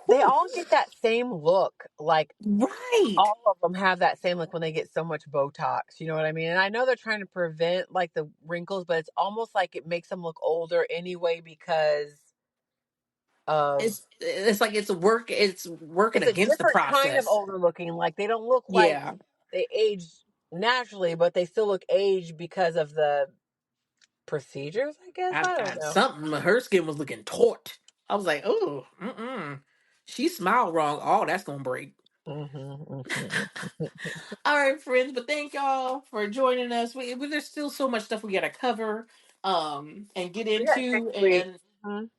They whew, all get that same look. Like right. all of them have that same look when they get so much Botox. You know what I mean? And I know they're trying to prevent like the wrinkles, but it's almost like it makes them look older anyway because of It's like it's working it's a against the different kind of process. older looking. Like they don't look like Yeah. they age naturally, but they still look aged because of the procedures, I guess. I don't know. Something, her skin was looking taut. I was like, oh, mm-mm. She smiled wrong. Oh, that's gonna break. Hmm. Hmm. All right, friends, but thank y'all for joining us. There's still so much stuff we gotta cover, and get We got into, next week. and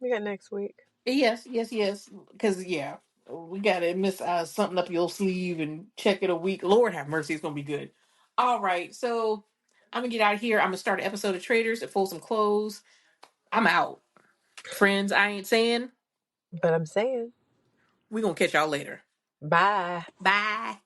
We got next week. yes, because yeah, we gotta miss something up your sleeve and check it a week. Lord have mercy, it's gonna be good. All right, so I'm gonna get out of here. I'm gonna start an episode of Traders and fold some clothes. I'm out, friends. I ain't saying. But I'm saying We gonna catch y'all later. bye. Bye.